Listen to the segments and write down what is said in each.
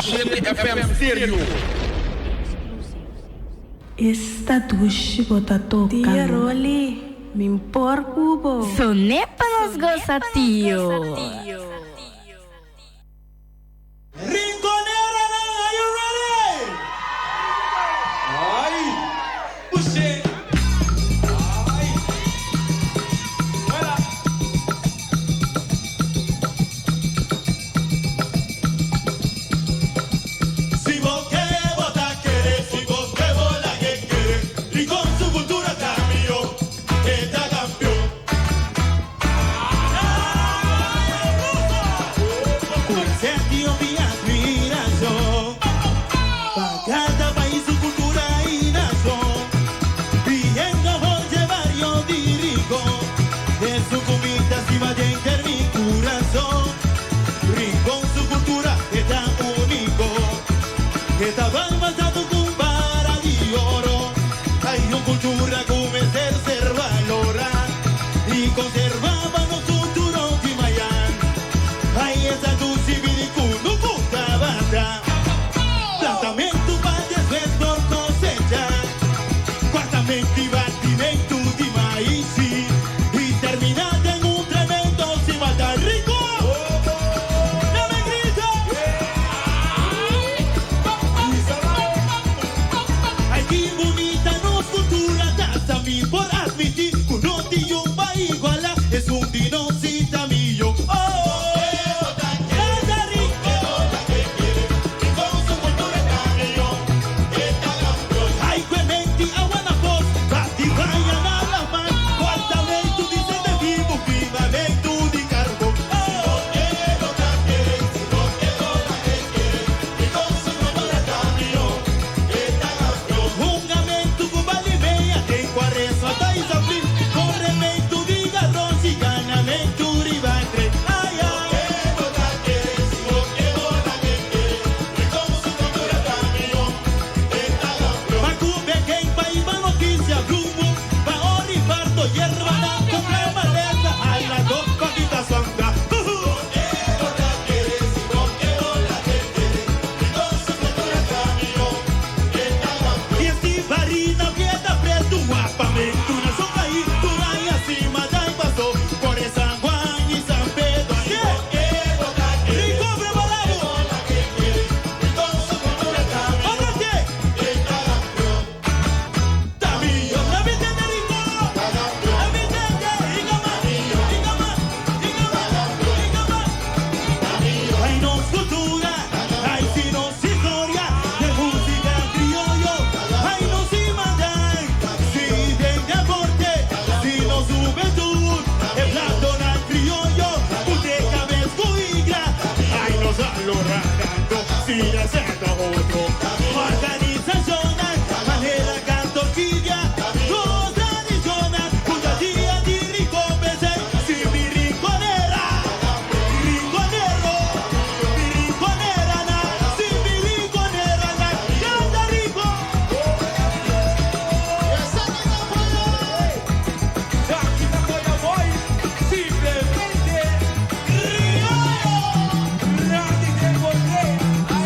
107 FM Stereo. Esta douche bota toca. Tia Rolly, me impor cubo. Sonepa nos goza, tio. Rinconera, are you ready? Ay, push it. Ay, voilà. Si vos que vota querés, si vos que vola que querés, Rincón su cultura cambió, está campeón. Sentí mi admiración para cada país, su cultura y nación. Viendo vos llevar yo dirijo, de su comida si va a llegar mi corazón. Rincón su cultura es tan único, que estaba basado con vara de oro. Hay una cultura como es el ser valorar y conservaba no futuro de Mayan. Ahí está tu civilico, no puta banda. Plantamento para después por cosecha. Cuartamente y batimento de maíz. Y terminando en un tremendo si mata rico. ¡No me grita! Ay, qué bonita nos cultura, hasta mí por admitir que no tiene un país igual a es un dinosita mío.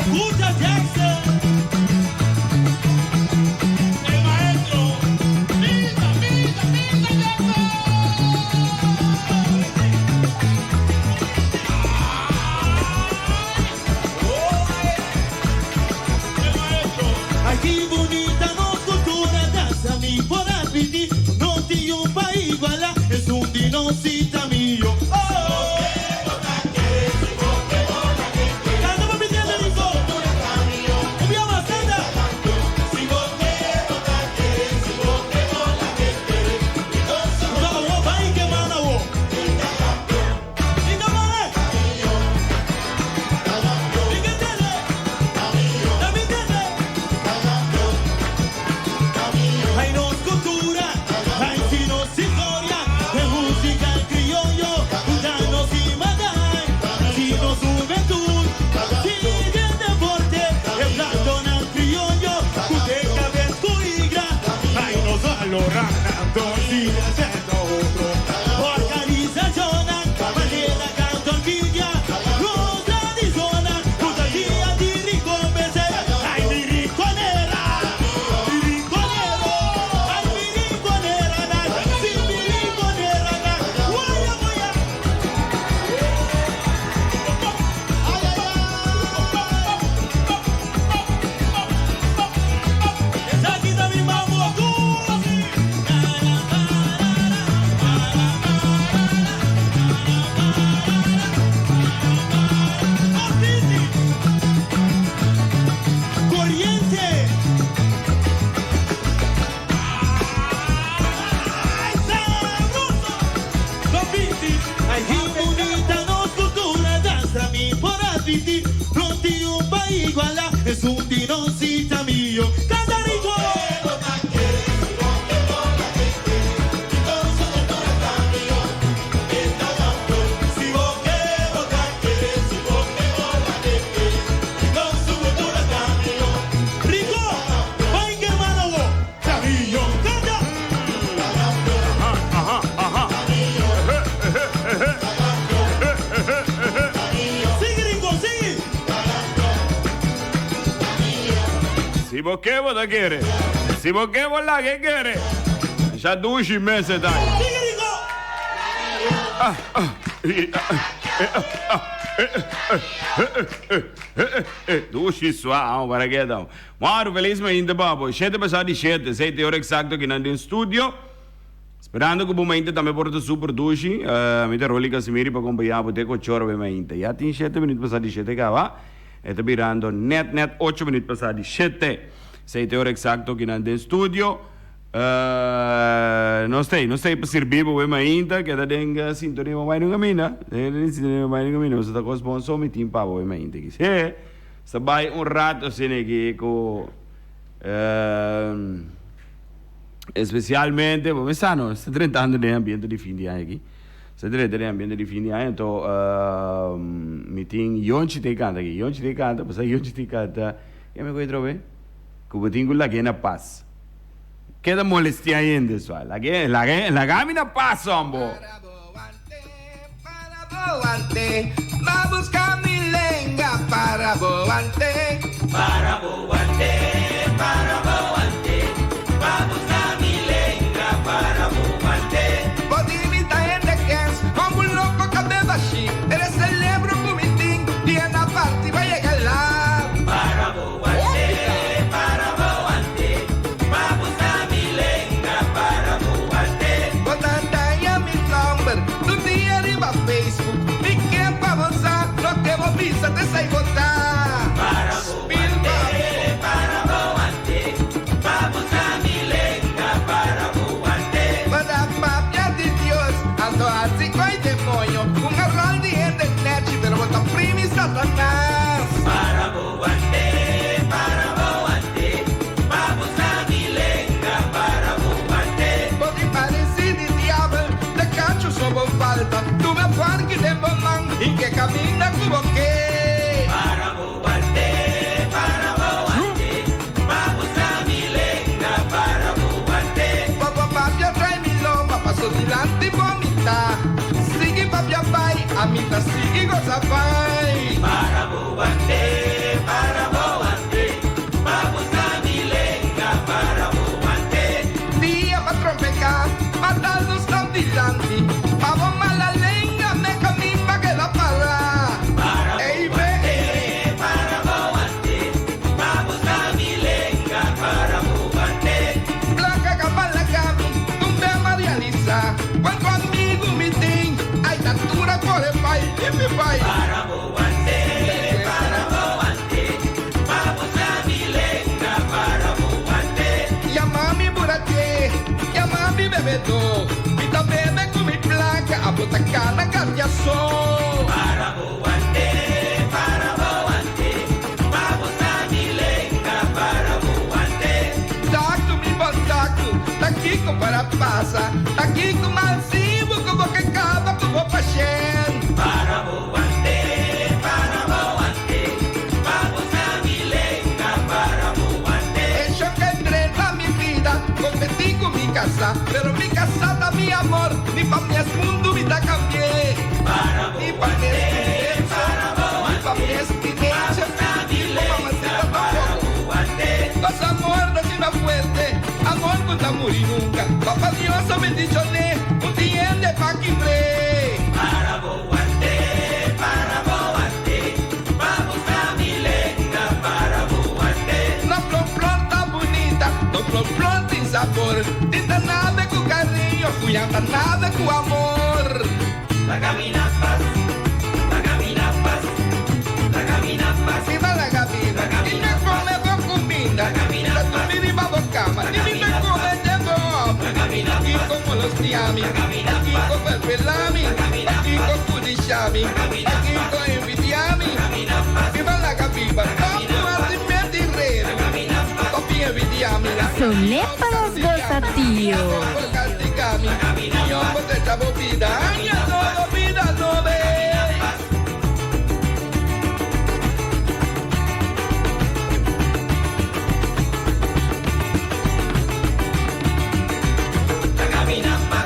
Muchas es un tironcita mío. ¡Canta rico! Si vos qué vos te quieres, si vos qué vos la que quieres, ya 12 meses dai. Dushi suau, para que dão. Maro, felizmente, babo. 7 passar de 7, 7 horas exacto aqui no estúdio. Sperando che momento também porta super dushi. Mi te roli Casimiri para acompanhar o teco choro veramente. Já tem 7 minutos passar de 7 cá, va? Está virando net 8 minutos passar de 7. 7 horas exacto aqui no estúdio. Non stai per servire per ainda che da denga sintonia mai non cammina sintonia mai non cammina sta cosa sponsor mi timpa voi mai che se sabai un rato se ne che co specialmente come sanno sta 30 anni di ambiente di fin di anno qui sta 30 anni di ambiente di fin di anno to meeting yonci te canta passa yonci te canta e me coi trove come tingo la che na paz. Queda molestia ainda, pessoal. La gamina passa, ambo. Para boante, va a buscar mi lenga para boante. Para boante, va a buscar mi lenga para boante. Podimita en the cans, como un loco que beba así. Eres celebro comitín, y en la parte va a llegar la. Para boante. Pisa te sai votar para boante, vamos a mi lenga para boante. Para papia de Dios, ando así con el demonio, un arroz de internet, pero botar primi Satanás. Para boante, vamos a mi lenga para boante. Pode parecer de diabo, de cacho sobo falta, tu me parque de bomán, y que camina como que. Dilante vomita, sigue papia pai, amita sigue goza pai. Para boante, vamos a mi lenga para boante. Dia pa trompecar, matando estão dilante, pavo mala lenga, me camima que la para. Para boante, vamos a mi lenga para boante. Blanca cabala cami, tumbe marializa. Quando amigo me tem, a estatura corre pai e me vai. Para boante, vamos a mi lenga para boante. Yamami burate, yamami bebedo, e também me come placa, a bota cana cardiaço. Para boante, vamos a mi lenga para boante. Taco me botaco, daqui com para passa, daqui com massivo, como que acaba com o paixão. Para boante, vamos a mi lenga para boante. Yo que entré na mi vida, competí con mi casa, pero mi casa da mi amor, ni pa' mi mundo me da cambié. Para boante, ni pa' mi esquinecha, ni mamacita tampoco. Los amor no tiene fuerte, amor no está morir nunca. Papá Dios me dicho un tiende pa' quimbre. Para boante, vamos a mi lenga para boante. No plon tan bonita, no plon sin sabor. Tinta nave con cariño, cuyanta nave con amor. La camina paz, viva la camina, y me come con comida. La comida y vamos cama, y me come de bob. Aquí como los tiami, aquí como el pelami, aquí con pudishami, aquí con envidiami. Viva la camina, vamos a Sulepa nos goza, tío. Castigami, yo pues te chavo vida, ya no vida no ve.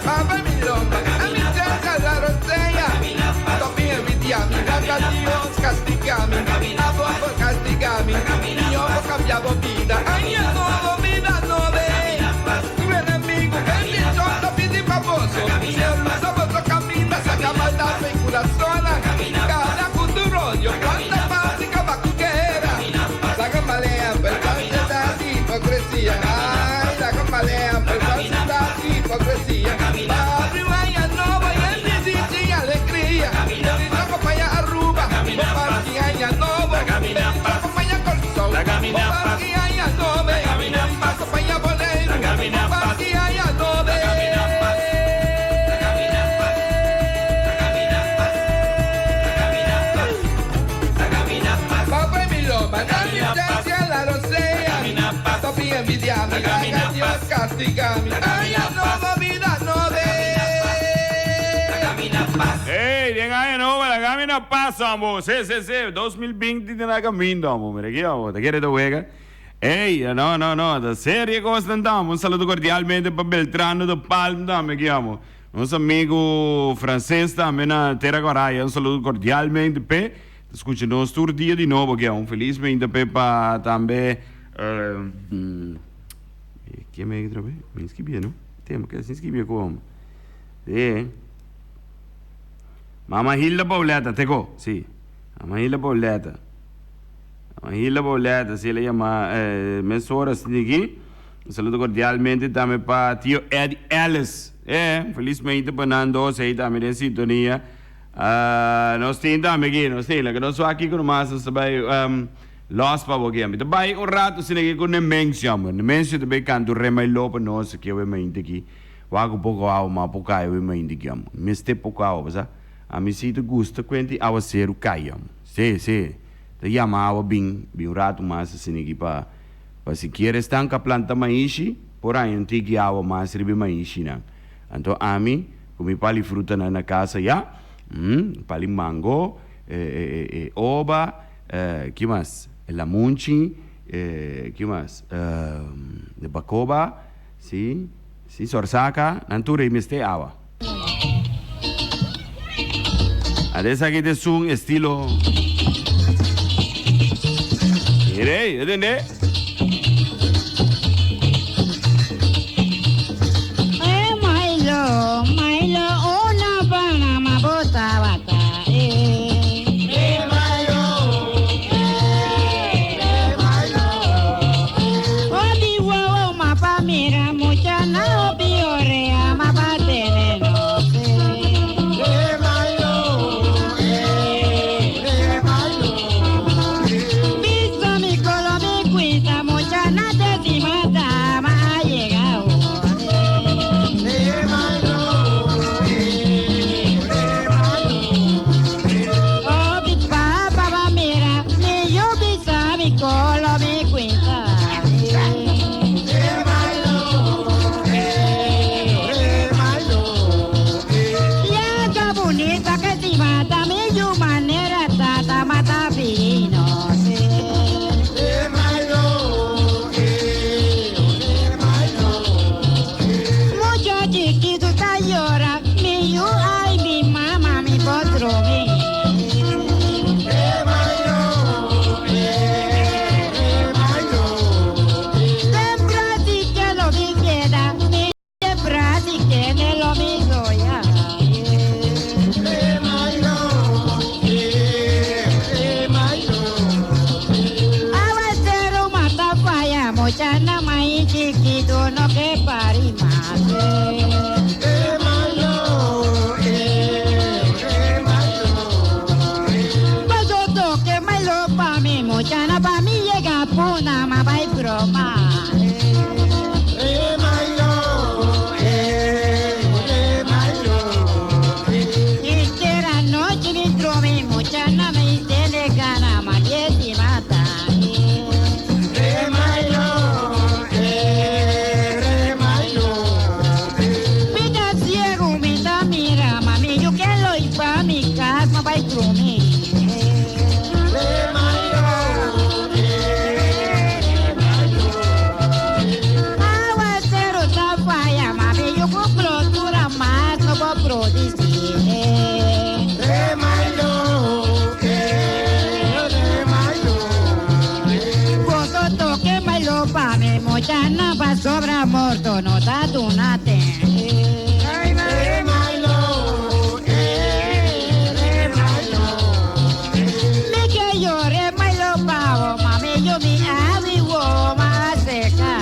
Papa mi lomba, a mi casa la rosella. Topi envidiami, gracias a Dios, castigami. A vos castigami, yo pues cambiado vida, ya no vida no ve. Tu enemigo, el bicho, no pide famoso. Si el luso vos camina, saca maldad en corazón. Cada culturollo, cuánta paz y cabacuquera. La gambalea, perversidad y hipocresía. Ay, la gambalea, perversidad y hipocresía. Padre, vaya, no vaya, ni sin alegría. Si no acompaña a Aruba, porque haya no voy. Acompaña a Corzón, porque haya no ve. Acompaña a Boleiro, porque haya no ve. Papá mi loma, la licencia la rosea. Topi envidiami, haga Dios castigami. Ay, no vida no ve. Hey, bien ahí, no, la camina pasa, amor. Sí, 2020 tiene caminando, amor. Mira aquí, amor, te quieres de huega. Hey, no, da serie cosa andiamo. Un saluto cordialmente per Beltrano do Palmo, dame aqui, amor. Nosso amigo francês também na Terra Coraia. Um saluto cordialmente per. Escuta, nós todo dia de novo aqui, um felizmente para também. Que me outra vez? Me inscrevi, não? Temos que se inscrever como? É. Mama Hilda Pauleta, teco? Sì. Mama Hilda Pauleta. Mama Hilda Pauleta, se lei chama Messora Sinighi. Un saluto cordialmente também para tio Ed Ellis. Felizmente para nós aí também em sintonia. Nós temos também aqui, nós temos, que nós só aqui com nós também los para aqui. Também um rato se aqui com Nemensio, Nemensio também canto remai lopo nós aqui eu me aqui. Wago pouco ao ma pouco eu me aqui, me este pouco ao, sabe? A mim se tu gosta quanti ao ser o caio. Sim. Te chamava bem um rato mais assim aqui para se queres tanca planta maishi, por aí não tem que água mais ribe maishi não. Então a mim, comi pali fruta na casa já, pali mango, oba, que mais? Lamunchi, que mais? De bacoba, sim, sorsaca, nanture me este água. Adesso aqui tem um estilo. Irei, entendeu? Milo, una panama bota bata. Odi wo mapa mira mucha na obiore ama batene no se. Visto mi colo mi cuita mucha na decimata ma ha llegado. Colo mi cuenta. Ya está bonita que te mata, mi yo manera tata mata vino. Mucho chiquito está llora, mi yo ay mi mamá mi potro mi. Chana mai chiquito no que pari más. Paso toque mai lo pa mi mochana pa mi llega puna ma vai broma. Y que la noche mi tromi mochana me tiene gana ma que si mata. mochana pa sobra morto no tatunate. Ay, re malo, re malo. Me que yo re malo pavo, mami yo mi avivo más seca.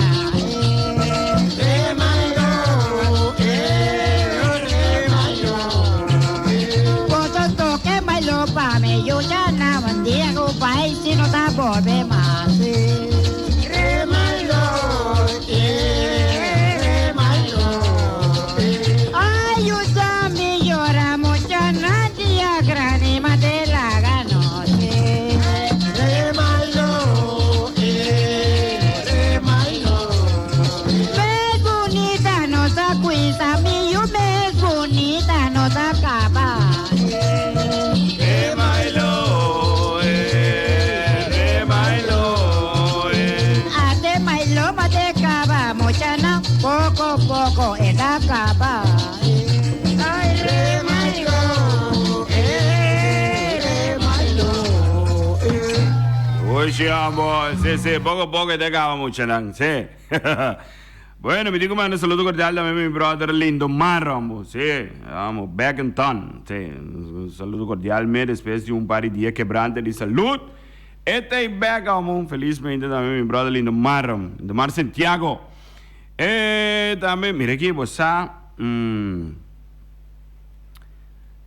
Re malo, re malo. Cuando toque malo pa me yo ya na bandía go pai si no ta bobe más. Re malo, re malo. Ay, usami llora mucha nadie grande mate la ganoche. Re malo, re malo. Me bonita no sa cuisa mi yo me bonita no sa capa. Re malo, re malo, Ate mailo mate capa mucha na poco en la capa. Ay, re malo, re malo. Oye, amor, sí, poco a poco te acabamos, chanang, sí. Bueno, mi dico, mano, saludo cordiale a mi brother lindo Marrambo, sí, vamos, back in town, sí, un saludo cordiale, después de un par de días quebrante de salud, este es back, vamos, felizmente también mi brother lindo Marram, de Mar Santiago, también, mira aquí, pues,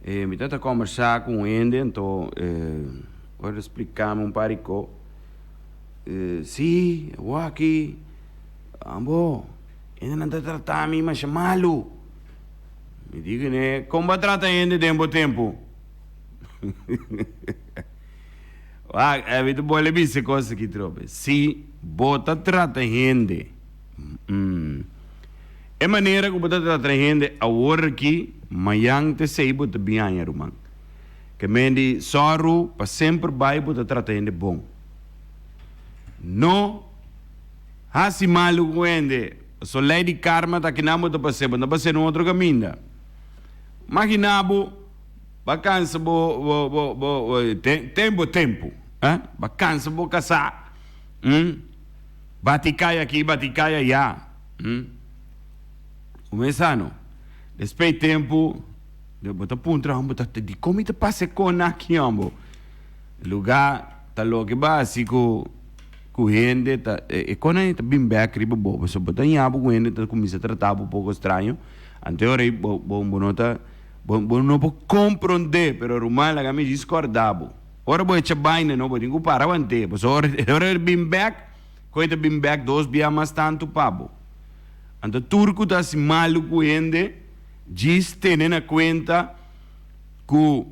me tenta conversar com ele, então, vou explicar um par de coisas. Sim, eu aqui, amor, ele não está tratando a mim, mas é malo. Me diga, né? Como vai tratar ele de tempo? Muito bom, ele disse coisa que trobe. Sim, bota trata ele. É maneira que bota trata ele, a hora que mayang te sei bota bem rumang. Que mendi sorro para sempre vai bota trata ele bom. No, hasi malu com ele. So lei de karma tá que não bota para ser um outro caminho. Maginabo, vacança tempo, vacança bo casar. Baticai aqui, baticai allá. Começando. Depois tempo, bota puntra, bota de como te passa com aqui, ambo. Lugar tá logo básico, com gente tá, quando a gente bem back riba bobo, só bota em abo com gente tá começa a tratar um pouco estranho. Anterior bom nota, bom não vou compreender, pero rumah lá me discordava. Ora vou echar baina, não vou ninguém parar ante, mas ora bem back, quando bem back 2 dia mais tanto pabo. Ante turco tá se malo com gente. Diz tendo na conta que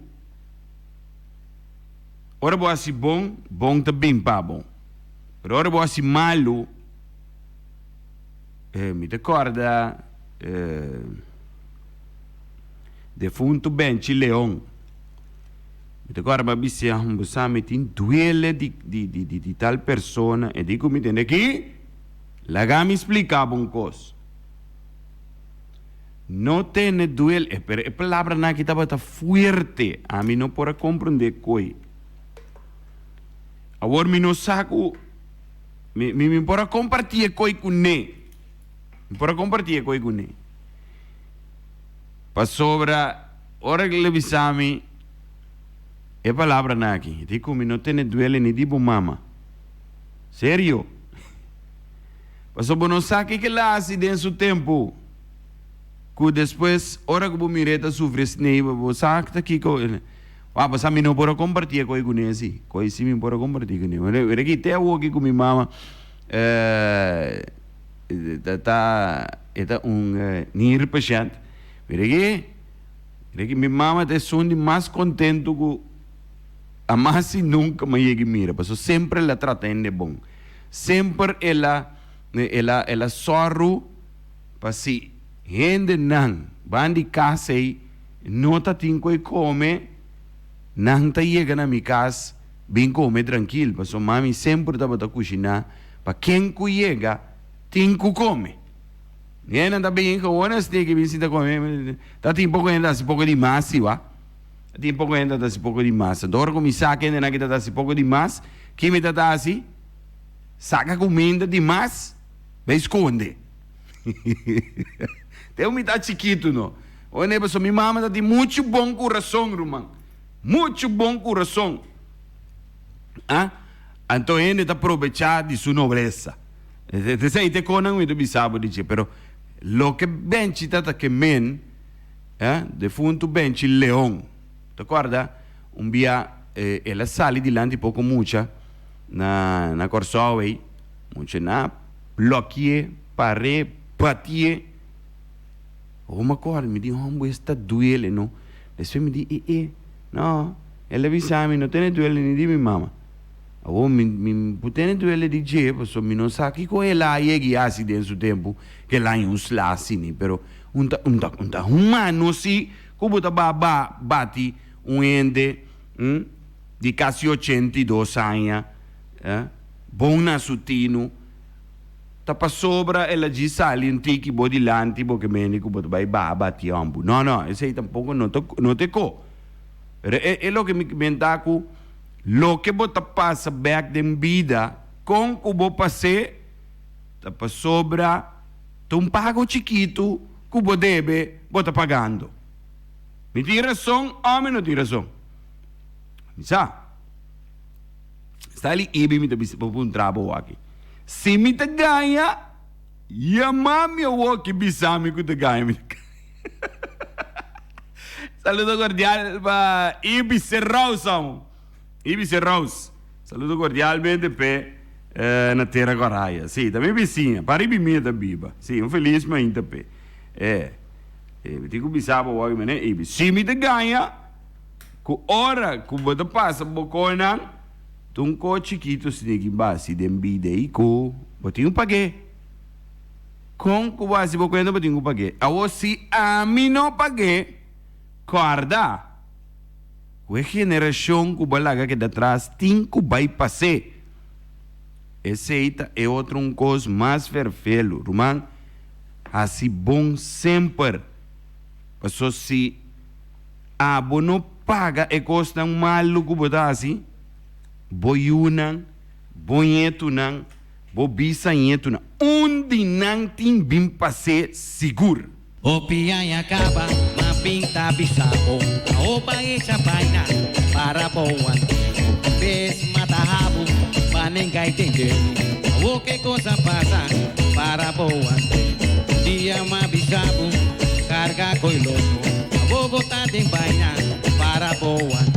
ora boa se bom tá bem pá bom. Pero ora boa se malo, me recorda defunto Benchi Leon. Me recorda ma bisse um busame tin duele di tal persona e dico mi tende que lá me explicava coisa. No tiene duelo, pero la palabra na que estaba fuerte, a mí no puedo comprender coi. Ahora mi no saco, me puedo compartir coi con ne, me puedo compartir coi con ne. Pa sobra, ora que le visami, e palabra na que, dico mi no tiene duelo ni tipo mama, serio. Pa sobra no saque que la hace en su tempo. Que depois, hora que o mireta sofre snei, você sabe que aqui você me não pode compartilhar com ele assim, com ele me pode compartilhar com ele. Eu aqui até o aqui com minha mama, tá nir paciente. Eu aqui minha mama está sendo mais contente que a mais nunca me chega mira, porque sempre ela trata ele bom, sempre ela sorro para si. Gente não, van de casa e não tá tem que comer, não tá chega na minha casa, bem comer tranquilo, porque mami sempre tá para cozinhar, para quem que chega, tem que comer. E não tá bem que honesto que visita comer, tá tem pouco ainda, se pouco de massa, vá. Tem pouco ainda, tá se pouco de massa. Dor com me saca ainda, tá se pouco de massa, que me tá assim, saca comida de massa. me esconde. Tem um tá chiquito, não? Olha, pessoal, minha mama tem muito bom coração, irmão. Muito bom coração. Ah? Então, ele está aprovechando de sua nobreza. Te sei, te conan, me bisabo, dice, pero lo que benchi tata que men, de funto benchi leão. Te acorda? Um dia, ela sali de lá de pouco mucha, na Corsoway, mucha na bloqueie, pare, patie. Oh, me acordo, me dijo, hombre, está duele, ¿no? Después me dijo, no, ela avisame, no tiene duele ni di mi mamá. Oh, mi putene duele di je, pues mi non sa che co ela iegi asi den su tempo, che la in un slasini, però un umano si, come ta bati un ende di quasi 82 anni, buona sutino, tapa sopra e la gi sali antichi bo di lanti bo che menico bo bai bati ambu. No, e sei tampoco no te co. E lo che mi mentaku lo que bota passa back de vida com que bo passe tapa sobra um pago chiquito que bo debe bota pagando. Mi ti razão ou me não ti razão? Mi sa sta ali ibi mi te un trabo aqui. Se mi te ganha mami o que bisami que te ganha. Saludo cordial para Ibi Serrausão. Ibi Serraus, saludo cordialmente per na terra coraia. Sì, também vizinha, para Ibi minha da biba. Sì, feliz mas ainda pe. Digo bisabo o né, Ibi. Se me te ganha, com hora que você passa bocona, tu um co chiquito se tem base de embide e co, botinho paguei. Com que base bocona botinho paguei. A se a mim não paguei, guarda. A geração que balaga que atrás tem que vai passar. Esse é outro coisa mais vermelho, irmão. Assim bom sempre. Porque se a não paga e custa um malo que botar assim, boiunan, bonhetunan, bobisanhetunan, onde não tem bem passar seguro. O piai acaba, ma pinta bisabo. A opa echa vaina para boan. Ves mata rabo, para ninguém entender. O que coisa passa para boan. Dia ma bisabo, carga coiloso. Vou botar de vaina para boan.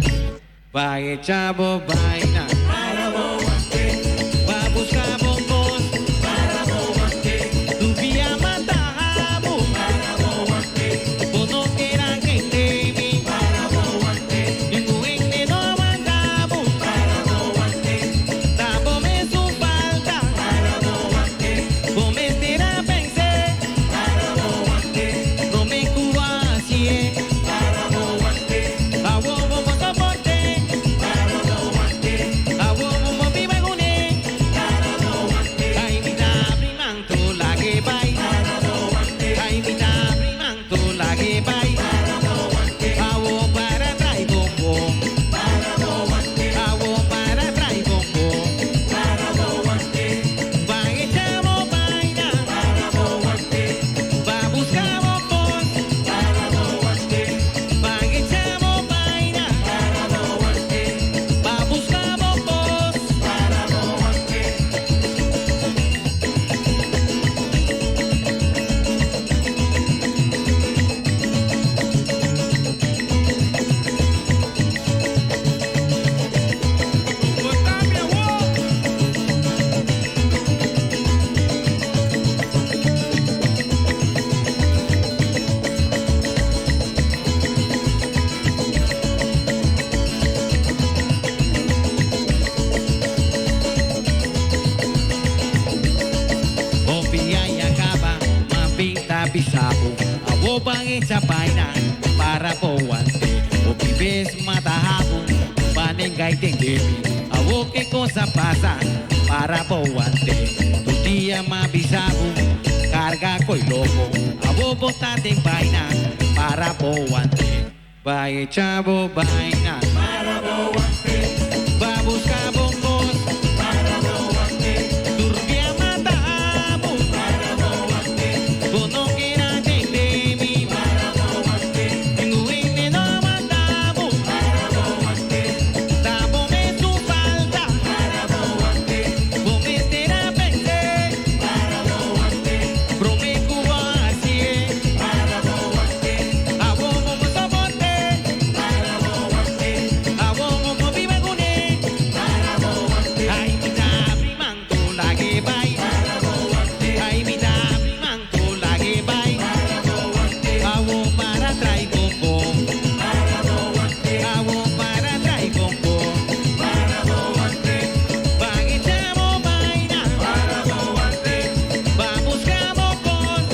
Vai echar vaina para boan. Vai buscar bombons para boan. Tu via matar. Esa vaina para boante. O que ves mata rabo, para ninguém entender. A o que coisa passa para boante. Tu dia ma bisabo, carga coiloco. A vou botar de vaina para boante. Vai echar vaina para boante. Vai buscar bombons para boante. Turvia mata rabo. bai. Ay, mi tabi manto la que bai. Awo para trae coco. Awo para trae coco. Bagitamo vaina. Vamos camo con.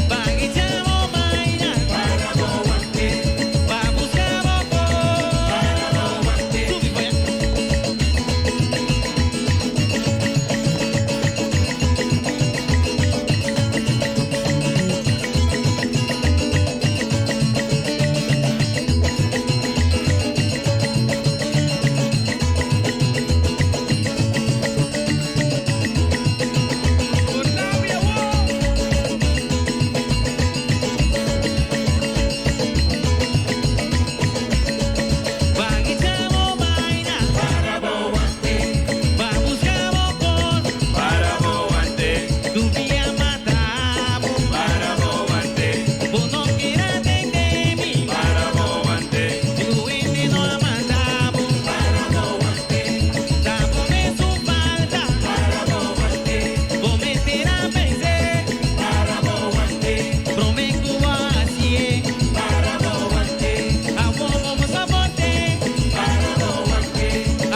Bagitamo vaina. Vamos camo con. Subi para allá. Bagitamo vaina. Vamos camo con. Tu via matamo. Vos no quieras de mí. Tu ende no matamo. Tamo me su falta. Vos me será vencer. Prometo así. Awo vamos a bote.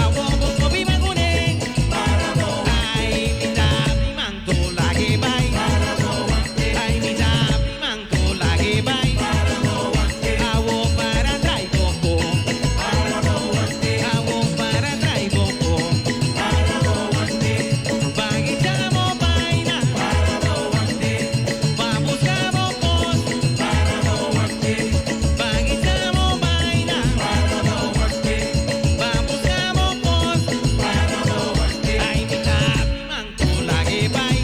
Awo vamos viva con él. Ay, mi tabi manto la que bai. Ay, mi tabi manto la que bai. Awo para trae coco. Awo para trae coco. Bagitamo vaina. Vamos camo con. Bagitamo vaina. Vamos camo con. Ay, mi tabi manto la que bai.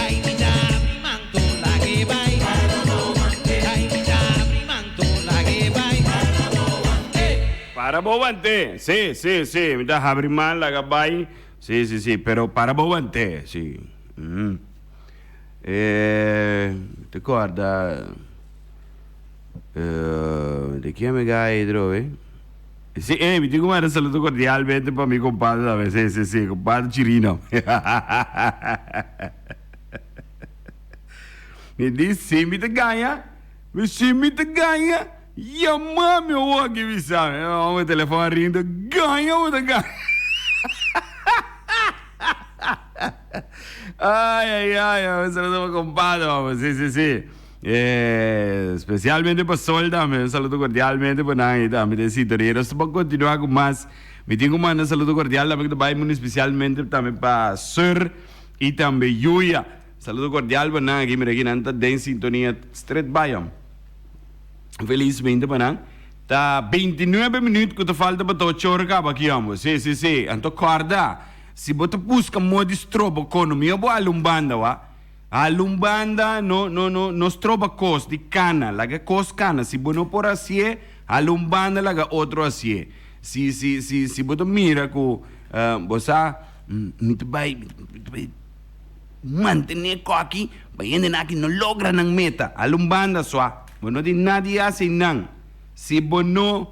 Ay, mi tabi manto la que bai. Ay, mi tabi manto la que bai. Para bobante, sí, me da Habriman la gabay, sí, pero para bobante, sí. Te guarda, de quién me cae drove? Sí, mi dico un saluto cordialmente para mi compadre, a veces, sí, compadre Chirino. Me dice, sí, mi te gaya, ya mami, o aqui me sabe, o telefone rindo, ganha ou ganha. Ay, un saludo para compadre, vamos, sí. Especialmente para Sol, dame un saludo cordialmente para Nai, dame de Citorero. Esto para continuar con más. Me tengo un saludo cordial, dame que te especialmente también para Sir y también Yuya. Saludo cordial para Nai, aquí me requieren en sintonía Street Bayam. Felizmente para nós. Tá 29 minutos que te falta para tu chorca aqui, amor. Sim. Então, corda. Se você busca modo estrobo economia, vou alumbanda, wa. Alumbanda no estroba cos de cana, laga cos cana. Se você não por assim, alumbanda laga outro assim. Se você mira que você me vai manter aqui, vai ainda aqui não logra não meta. Alumbanda só. Bueno, di nadie hace nang. Si bono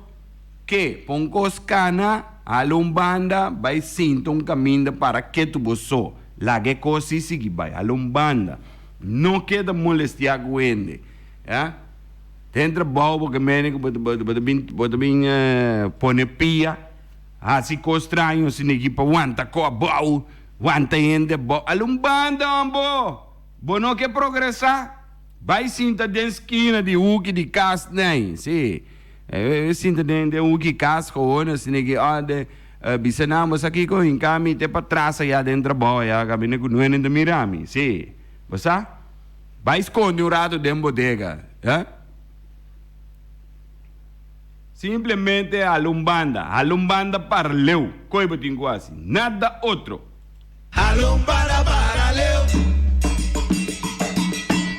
que pongos cana, alumbanda, vai sinto un caminho para que tu boso. La que cosi sigi vai, alumbanda. No queda molestia guende. Ya? Dentro bobo que mene que bota bin pone pia. Assim co estranho, se ninguém pa wanta co bau, wanta ende bo. Alumbanda, ambo. Bono que progressar. Vai sinta den esquina de uki de cas nem, sim. Sinta den uki cas gewoon, se ninguém ande bisanamos aqui com encami te para trás já dentro boia, caminho com nuene de mirami, sim. Você? Vai esconder o rato dentro bodega, Simplesmente alumbanda para leu, coibo tingo assim, nada outro. Alumbara para leu.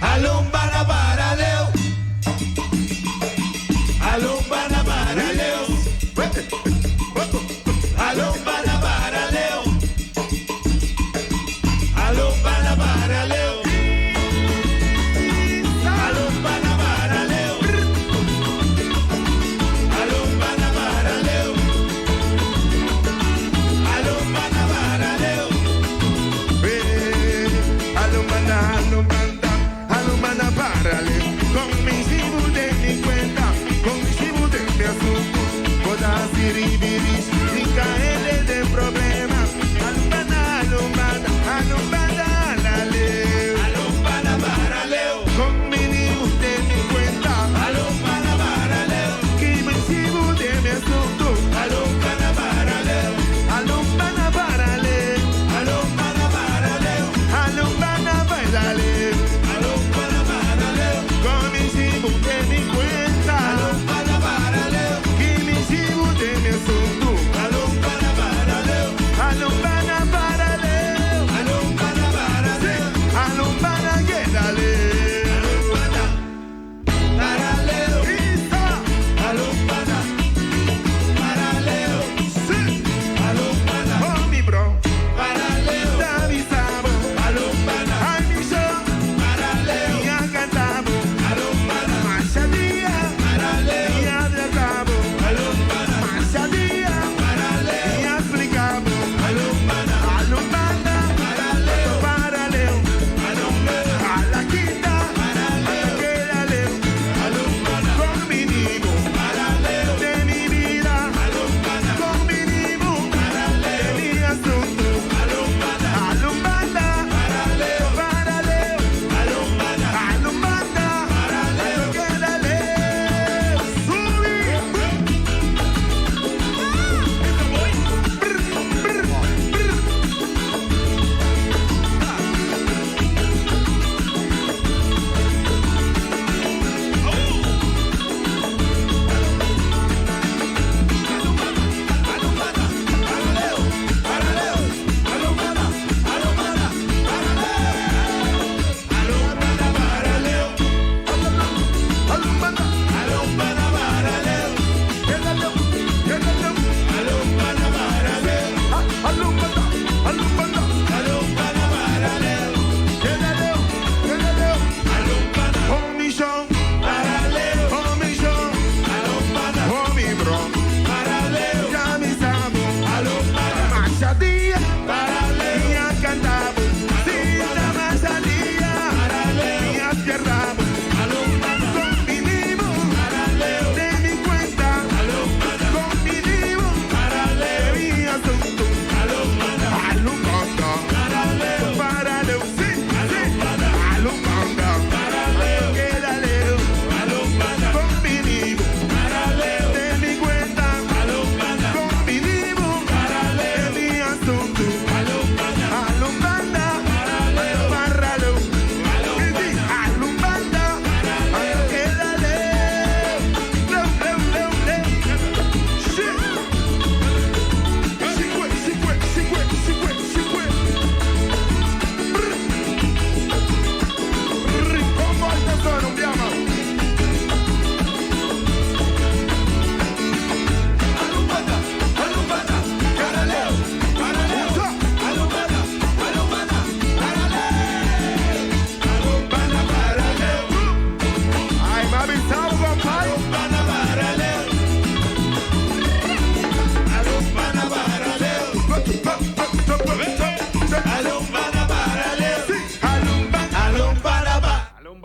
Alumbara para leu. Alumbara para leu. Alumbara para leu. Alumbara para leu. Alumbara para leu. Alumbara para leu. Alumbara para leu.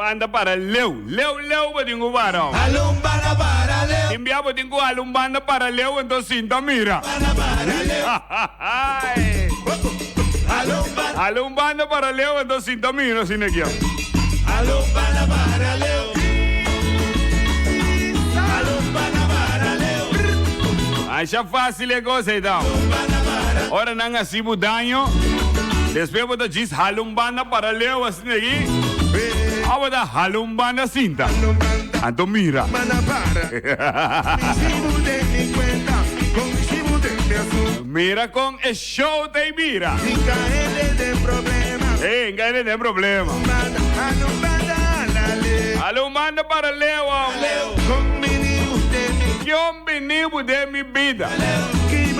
Alumbanda para Leo. Leo, pues tengo varón. Alumbanda para Leo. Timbia, pues tengo alumbanda para Leo, entonces cinta, mira. Alumbanda para Leo, entonces cinta, mira, sin aquí. Alumbanda para Leo. Alumbanda para Leo. Acha fácil é coisa então. Ora não assim daño. Después botar diz halumbanda para Leo assim aqui. Agora halumbanda cinta. Então mira. Mira com o show de mira. Engaine de problema. Alumbanda para Leo. Eu menino de minha vida. Que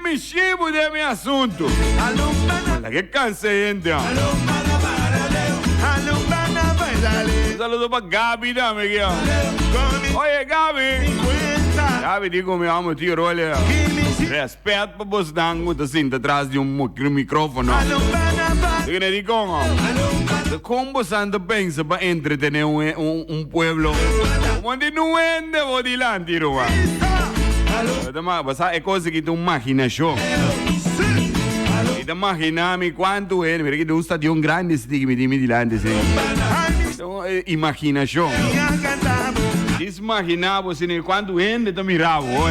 me chivo de meu assunto. Olha que cansei, então. Un saludo para Gaby, dame aquí. Oye, Gaby. Gaby, digo, me amo, tío, Rolly. Respeto para vos, dango, te siento atrás de un micrófono. Digo, ne digo, ¿cómo vos anda pensa para entretener un pueblo? Como de nuende, vos dilante, Roma. Vas a cose que tu immagina show. E te immaginami quanto è, perché tu sta di un grande stigma di dilante, sì. Immagina show. Immaginavo se ne quanto è, te miravo,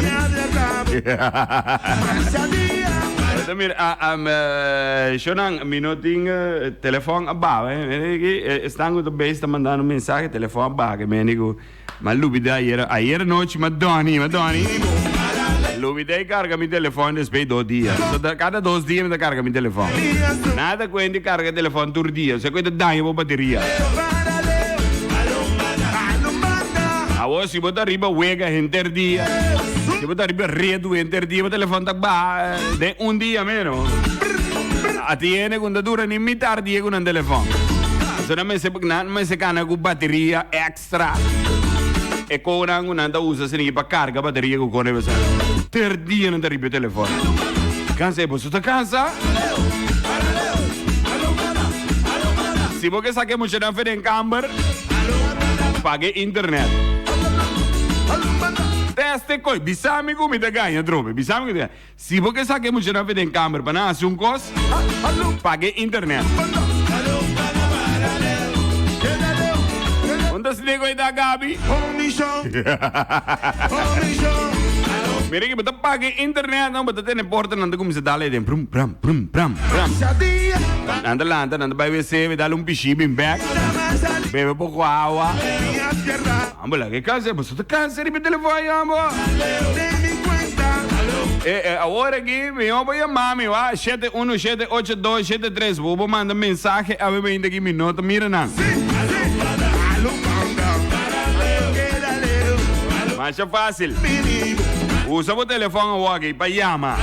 Shonan minuting telefoon abbaven. Stanno de beste mandando mensagem, telefoon abbaven. Menico, ma lui da ieri noite, Madonna. Lui dai carga mi telefoon después 2 dias. Cada 2 dias me carga mi telefoon. Nada quindi carga telefoon tur dia. Se quindi dai po batteria. A voi si bota arriba wega inter dia. Si bota arriba redu inter dia, ma telefoon tak ba de un dia meno. Atiene quando dura in imitar dia con un telefoon. Se non me se cana con batteria extra. E con un'anda usa se ne pa carga batteria con cone ter dia non arriba telefono. Cansa e posso casa? Si vuoi che sa che mo c'è da fare in camper, paghi internet. Teste coi, bisami come te gagna troppe, bisami che si vuoi che sa che mo c'è da fare in camper, per non un cos, paghi internet. Quando si dico da Gabi? Mira que bota pague internet, não bota ter porta, não como se dá lá dentro, prum. Anda lá, anda vai ver dá um pichi bem back, bebe pouco água. Vamos lá, que cansa, você tá cansado de telefone, amor. Agora aqui, eu vou chamar, meu, 7178273, vou mandar mensagem, a ver 20 minutos, mira não. Mas é fácil. Usa o telefone aqui para chamar.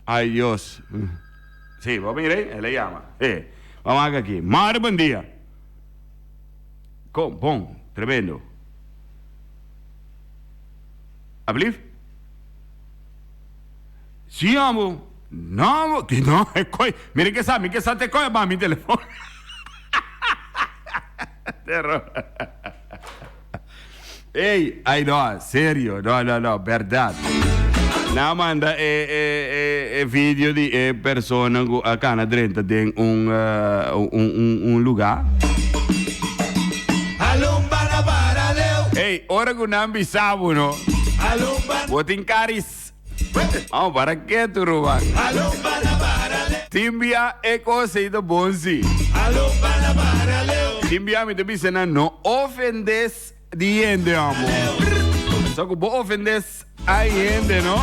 Ai, Deus. Sim, vamos ver, ele chama. Vamos aqui. Mário, bom dia. Bom, tremendo. Abliv? Sim, amor. Não, que não, é coi. Mira que sabe te coi para meu telefone. Terror. Ei, ai no, sério, no, verdade. Não manda vídeo de persona acá na dentro tem um lugar. Alumbanda para Leo. Ei, ora que não bisabo, no? Alumbanda. Botin caris. Para que tu rouba? Alumbanda para Leo. Timbia é coisa e do bonzi. Alumbanda para Leo. Timbia me te disse não ofendes diente, amor. Só que vou ofender a gente, não?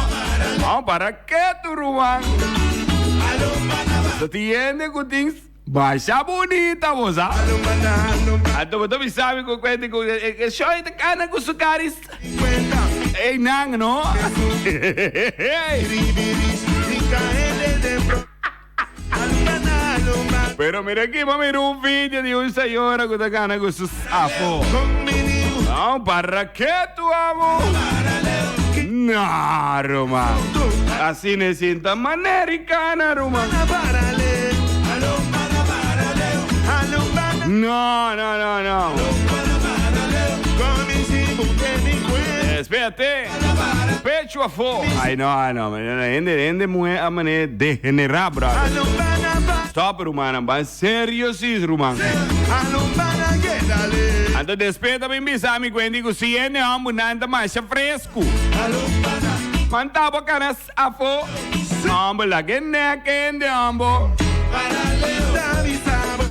Para que tu rouba? Se tiende que tens baixa bonita, moça. Então, você sabe que eu que show de cana com sucaris. Ei, não, não? Pero mira aqui, vamos ver um vídeo de um senhor que está cana com sus afo. Não, para que tu amo? Não, Roma. Assim necessita americana, Roma. No. Espérate. Pecho a fo. Ay, no. Ende mujer a maneira degenerar, bro. Stop, Rumana. Van serio, sis, Ruman. Ando despeda bem bisami quindi così e ne amo nanda mais fresco. Mantava canas a fo. Ambo la che ne che ende ambo.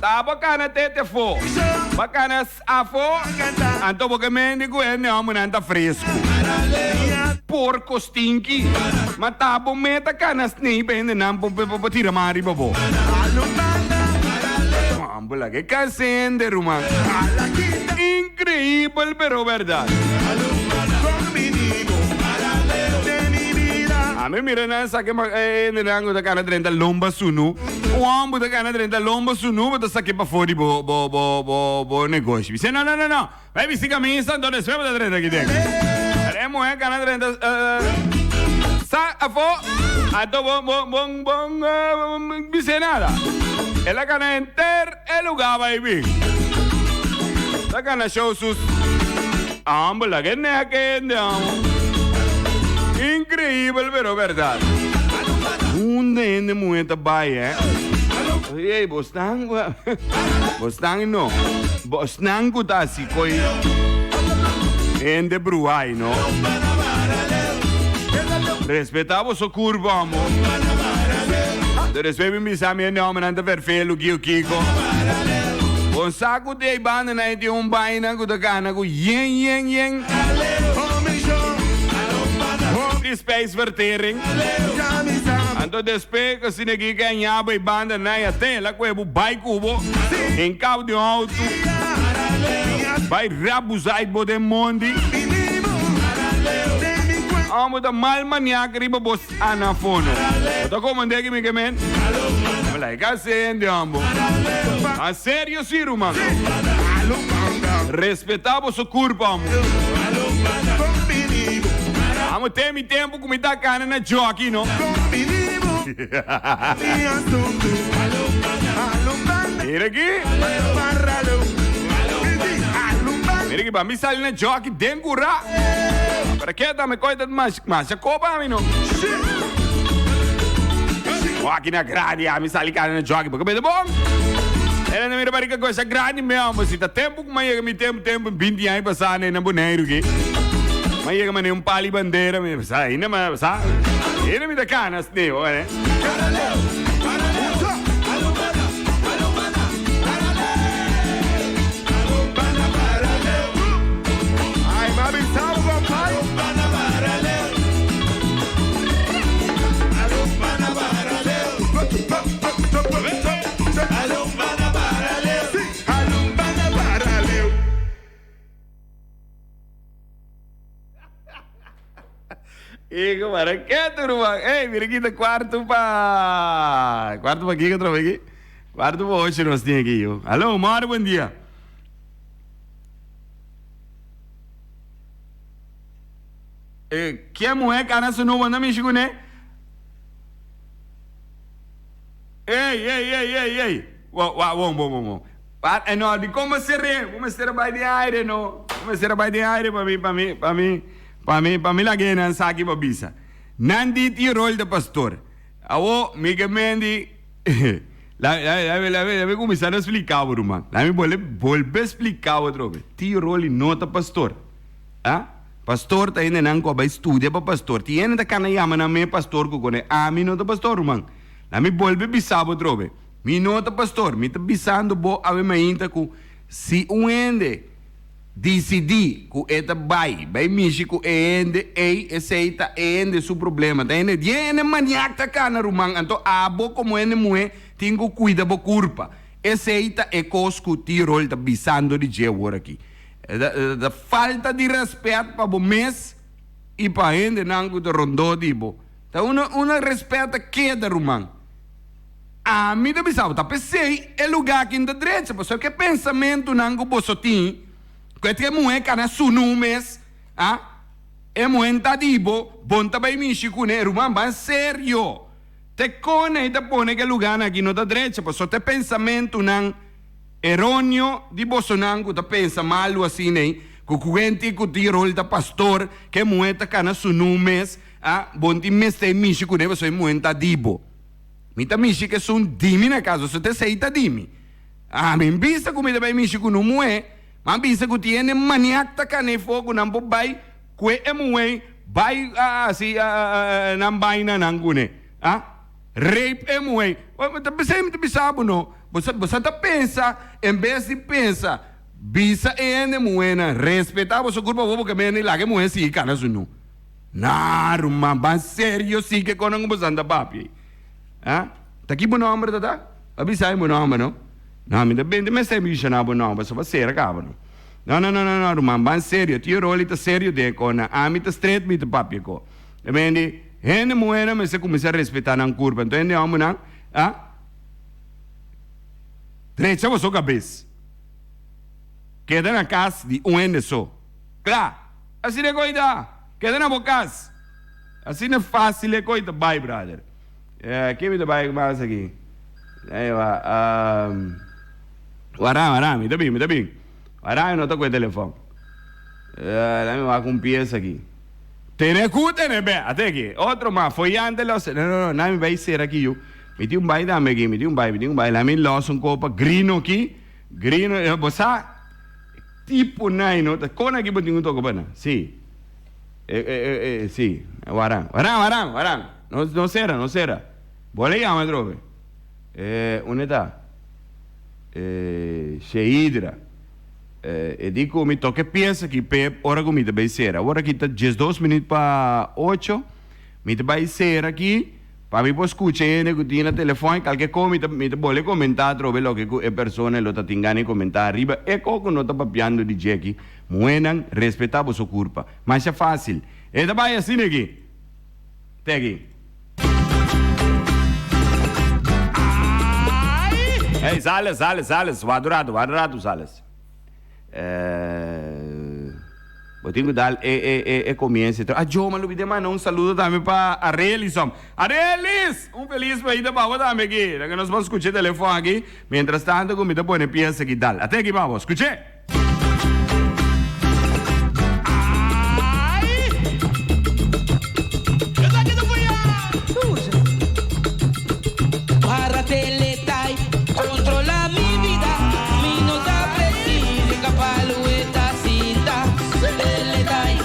Tava cana tete fo. Bacanas a fo. Anto porque mendigo e ne amo nanda fresco. Porco stinky. Matabo meta canas ni bende nampo pe tira mari babo. Ambo la che casende Ruman. Increíble, pero verdad. A mí mira na saque nenango da cana 30 lomba sunu. O ambo da cana 30 lomba sunu, da saque pa fora bo negócio. Dice no. Vai vestir camisa, donde se da 30 aqui dentro. Haremos cana 30 sa a fo. Ato bon dice nada. E la cana enter e lugar vai vir. La cana show sus ambo la que ne que amo. Increíble, pero verdad. Unde ende muita baia, Ei, bostang no. Bostang tá assim coi. Ende bruai, no. Respeitava o curva, amor. De respeito me sabe não, mas anda perfeito Kiko. O saco de banda na de baina com da cana com yen. Space vertering. Ando despega se ninguém ganhava e banda na até lá com o bike cubo em carro de auto. Vai rabuzar bo de mondi. Amo da mal maniaca riba bos anafono. Tá comandando que me quemen. Olha que acende ambo. A sério Ciro mano. Respeitava o corpo amo. Amo temi tempo que me dá cana na jockey, no? Mira aqui. Mira aqui, me sale na jockey, dengura. Para que tá me coita mais a copa, mano? Aqui na grade, me sale cana na jockey, porque é bom. Ela não mira para que coisa grande mesmo, se tá tempo que me tempo 20 anos passar na boneiro aqui. Mas chega a um pali bandeira, sai, ainda mais, sabe? Ele me dá canas, Neo, né? Ai, mami, salve, papai! Ego, para que turma? Ei, mira aqui do quarto para aqui que eu trouxe aqui. Quarto para hoje nós temos aqui. Alô, Mário, bom dia. Que mulher cara se não anda me chico, né? Ei. Bom. Não, de como ser vai de aire, não. Como ser vai de aire para mim la gena saki babisa. Nandi ti rol de pastor. Awo mi gemendi la começar a explicar, irmão. La me volve explicar outra vez. Ti rol nota pastor. Ah? Pastor tá indo não vai estudar para pastor. Ti ainda cana yama na me pastor ko kone. Ah, mi nota pastor, irmão. La me volve bisar outra vez. Mi nota pastor, mi tá bisando bo ave mainta ku si uende. Decidi que eta vai México ende aceita ende su problema tá ende diene maniac tá cana rumang anto abo como ene mue tingo cuida bo curpa aceita cosco tirol tá bisando de jeor aqui da falta de respeito para o mês e para ende nango de rondó dibo tá una respeita que da rumang a mim da bisao tá pensei lugar aqui da direita porque que pensamento nango bosotim que é mulher que na sunumes, é mulher tadibo, bonta vai me chicuner, rumamba sério. Te cone e te pone que lugar aqui no da direita, porque só te pensamento não errôneo de Bolsonaro tá pensa mal assim, né? Que o gente que o rol da pastor que mueta cana su numes, bom de meste michi que deve ser muenta dibo. Mita michi que são dimi na casa, se te seita dimi. Me vista como deve michi que não mue, mas vista que tiene maniacta cane fogo não vai que é mue, vai assim não vai na nangune, rape é mue. Tá pensando bisabo não? Você tá pensa, em vez de pensa bisa ene muena respetar você curva bobo que me lá que muena si cana sunu naru mamba sério si que conan você anda papi tá aqui bom nome tá abisai bom nome não me depende mas tem bicho na bom nome só você acaba não mamba sério tio roli tá sério de cona ami tá straight mit papi ko depende ene muena mas se começa a respeitar na curva então ene amo não trecha você cabeça queda na casa de ene só. Claro, assim é coisa. Queda na boca. Assim é fácil é coisa. Bye, brother. Quem me dá bye mais aqui? Aí vai. Waram, me dá bem. Waram, não tô com o telefone. Lá me vai com peça aqui. Tem cuta, né, bem? Até aqui. Outro mais, foi antes los. Não me vai ser aqui, eu. Me deu bye dame aqui, me deu bye. Lá me los copa grino aqui. Grino, você tipo nai no kona aqui botinho toco bana sim sim waram não será bola aí ama droga onde tá Sheidra digo me toque pieza aqui hora comida vai ser agora aqui tá 12 minutos para 8 me vai ser aqui para mim posso escutar que tinha no telefone qualquer coisa me pode comentar trove lo que a persona lo tá tingando comentar arriba como não tá papiando de aqui muenan respeitar a sua culpa mas é fácil vai assim aqui até aqui ei Sales guardado Sales vou ter que dar comienza. Eu me olvidei mandar saludo também para Arelis. Arelis, feliz vida para você também aqui. Que nós vamos escutar o telefone aqui. Mientras tanto, como te põe pieza aqui tal. Até aqui vamos, escute. Para teletai, controla mi vida, mi no da preciso, capalueta cinta. Teletai,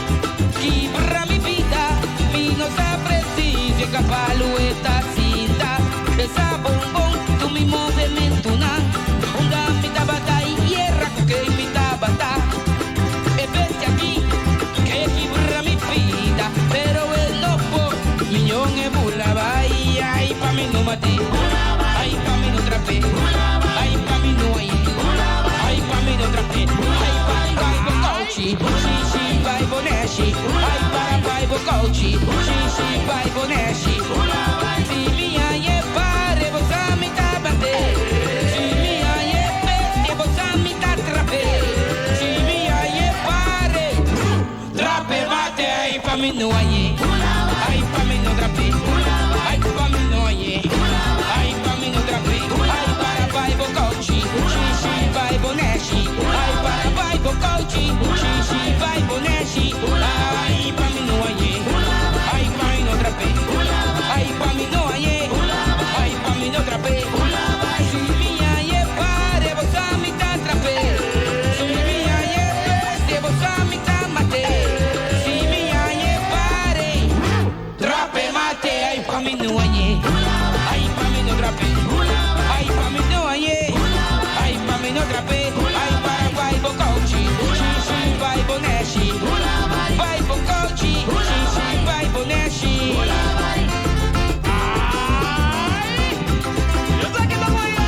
quebra mi vida, mi no da preciso, capalueta cinta. Esa bombón, tu mi movimento na, onda mi tabata y hierra que mi tabata. Vete aquí, que quebra mi vida, pero el no por millón es bula, ay, pa' mí no mate. Ay, pa' mí no trape, ay, pa' mí no hay, ay, pa' mí no trape, ay, para bo coach, xixi, vai boneshi, ay, para bo coach, xixi, vai boneshi, si minha é pare, você me tá bater, si minha é peste, você me tá trape, si minha é pare, trape bate, ay, pa' mí no hay, ay, pa' mí no trape, ay, pa' mí no hay. Xixi, vai boneshi, ai para vai bocochi, xixi, vai boneshi, ai pra mim não aie, ai pra mim não trape, ai pra mim não aie, ai pra mim não trape, se minha é pare, você me tá trape, se minha é peste, você me tá mate, se minha é pare, trape mate, ai pra mim não aie, ai pra mim não trape, ai pra mim não aie. No trape, ai para vai bocochi, xixi vai boneshi, vai bocochi, xixi vai boneshi. Eu tô aqui da manhã.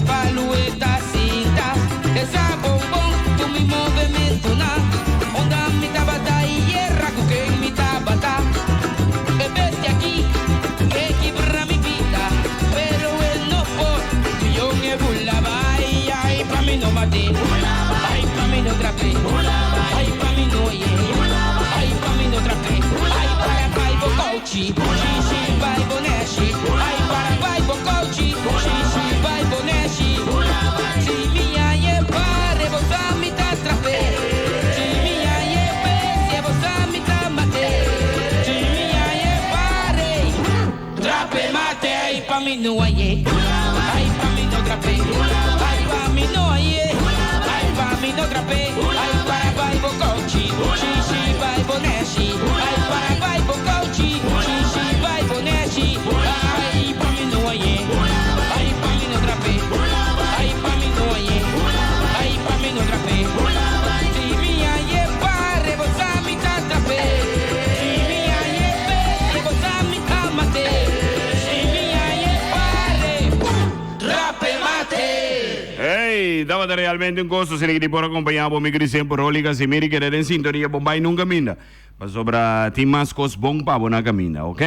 Palueta cinta, pa' mí no hay, ay, pa' mí no trapé, ay, pa' mí no hay, ay, pa' mí no trapé, ay, para baibo cochi, chi, baibo neshi, ay, para baibo cochi, chi, baibo neshi, ay, pa' mí no hay, ay, pa' mí no trapé, ay, pa' mí no hay, ay, pa' mí no trapé, si mi hay pare, vos a mi trapé, si mi hay pe, vos a mi amate. Hey, estaba realmente un gosto ser aquí por acompañar por mi Cristian por Rolly Casimiri que en sintonía Bombay nunca mina. Para sobra timas cos bon pa bona camina, ¿ok?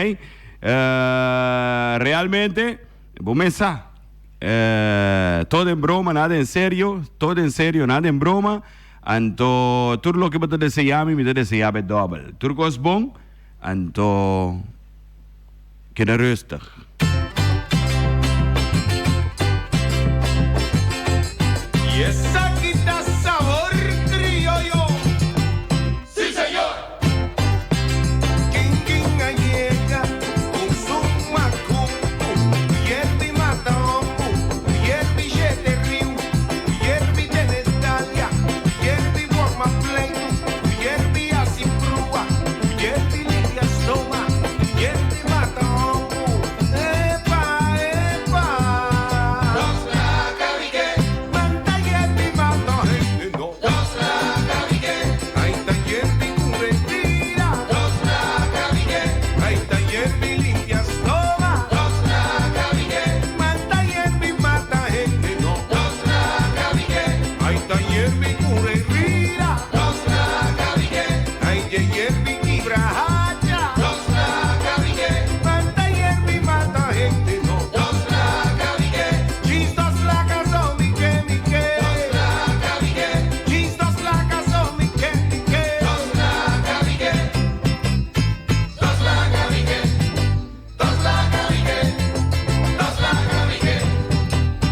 Realmente, bomesa. Todo en broma, nada en serio, nada en broma. Anto, todo lo que te deseamos, me deseaba doble. Turcos bon, anto, que no rustig. Y esa quita sabor criollo. Sí, señor. Quinquín gallega con su macumbu, hierbi matambu, hierbi jete río, hierbi de Nestalia, hierbi forma pleito, hierbi asimbrua, hierbi lidia stoma, hierbi matambu. Epa, epa. Los la cabique. Manta hierbi mata gente, no. Los la cabique. Ahí está hierbi cubre tira. Los la cabique. Ahí está hierbi limpia stoma. Los la cabique. Manta hierbi mata gente, no. Los la cabique. Ahí está hierbi cubre tira. Los la cabique. Ahí está hierbi quibra hacha. Los la cabique. Manta hierbi mata gente, no. Los la cabique. Chistos la casó mi que. Los la cabique. Chistos la casó mi que. Los la cabique. Los la cabique. Los la cabique. Los la cabique.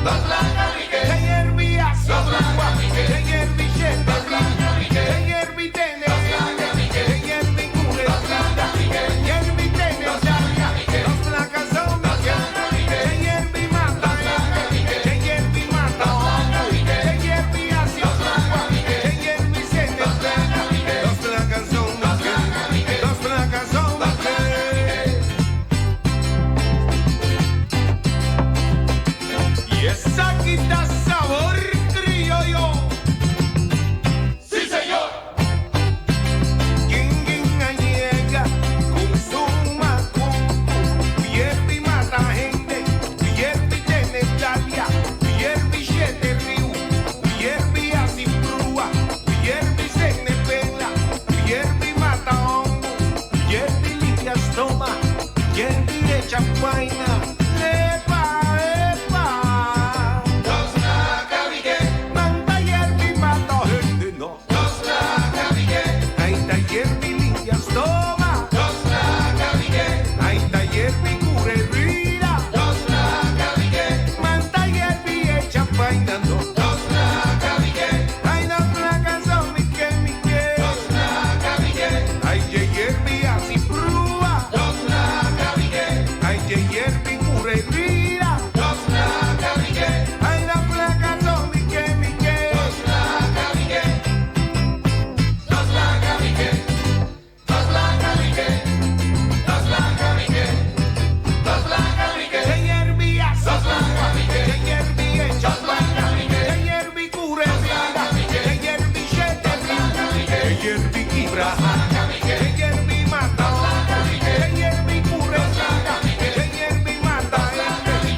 Los la cabique. De hierbi así. Los la cabique. De hierbi gente. Los la cabique. De hierbi tene. Los la cabique. De hierbi cure. Los la cabique. De hierbi tene. Los la cabique. Los la casó mi que. De hierbi mata. Los la cabique. De hierbi mata. Los la cabique. De hierbi así. Los la cabique. De hierbi sene. Los la cabique. Los la casó mi que. Los la casó mi que. Y esa quita sabor criollo. Sí, señor. Quinquín gallega con su macumbu, hierbi mata gente, hierbi de Nestalia, hierbi jete río, hierbi asimbrua, hierbi sene pela, hierbi mata hongo, hierbi limpia stoma, hierbi de champaina. Epa, epa. Los la cabique. Manta hierbi mata gente, no. Los la cabique. Ahí está hierbi limpia stoma. Los la cabique. Ahí está hierbi cubre vida. Los la cabique. Manta hierbi echa vaina, no. Los la cabique. Ay, no la casó mi que. Los la cabique. Ay, ye hierbi así brua. Los la cabique. Ay, ye hierbi cubre vida. Los la cabique. Ay, no la casó mi que. Los la cabique. Los la cabique. Los la cabique. Los la cabique. Los la cabique. De hierbi así. Los la cabique. De hierbi echa vaina. De hierbi cubre vida. De hierbi jete vida. De hierbi quibra. De hierbi mata. De hierbi cubre vida. De hierbi mata. De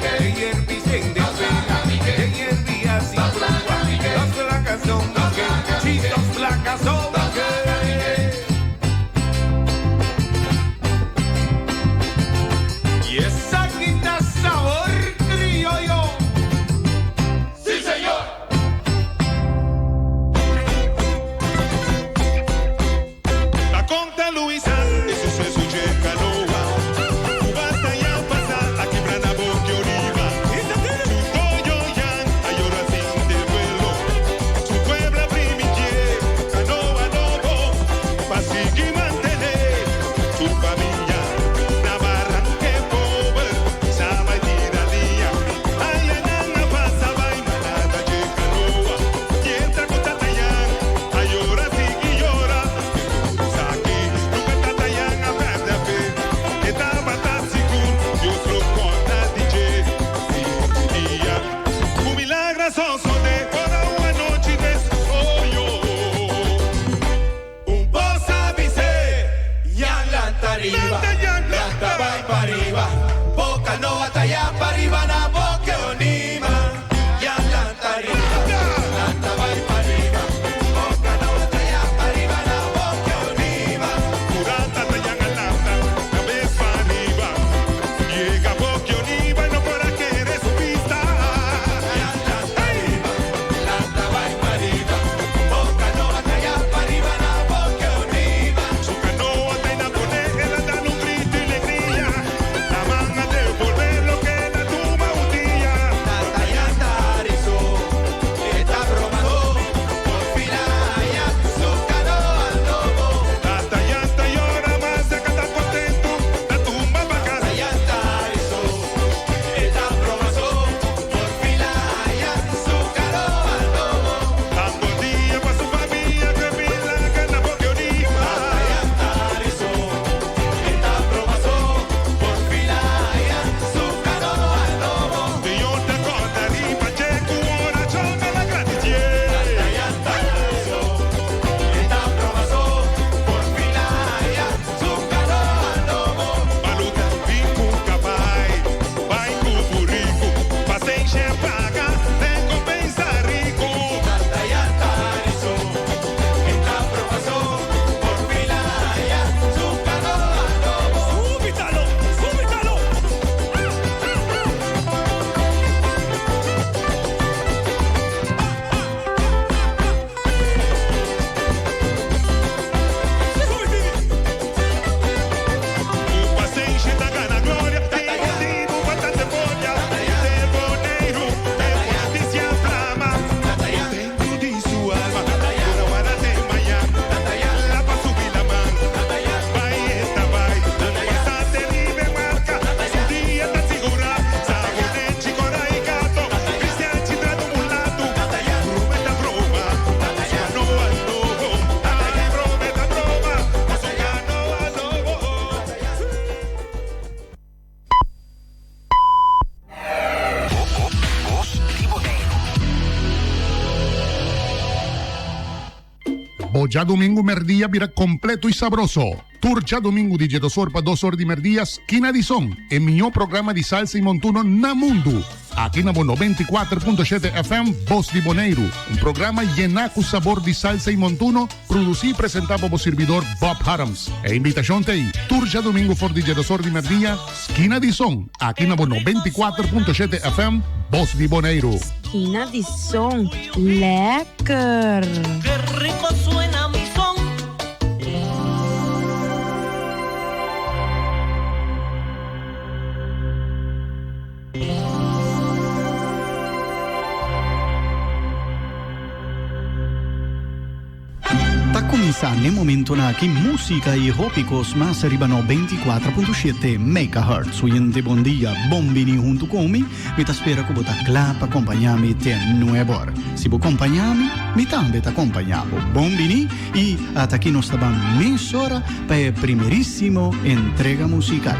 O ya domingo merdía vira completo y sabroso. Tour ya domingo di Jetosor para 2 horas de merdía, esquina di son. El mejor programa de salsa y montuno na mundo. Aquí na 94.7 FM, Voz de Boneiro. Un programa lleno con sabor de salsa y montuno, producido y presentado por servidor Bob Adams. E invitación te ahí. Tour ya domingo for di Jetosor de merdía, esquina di son. Aquí na 94.7 FM, Voz de Boneiro. Esquina de son. Lekker. Qué rico suena mi son. Tá começando no momento na que música e rópicos mas arribano 24.7 MHz. Oyente, bom dia, bombini junto comigo. Me tá espera que você clapa acompanhar-me até 9 horas. Se você acompanhar-me, me também tá acompanhando. Bombini e até aqui nós estamos meia hora para a primeiríssima entrega musical.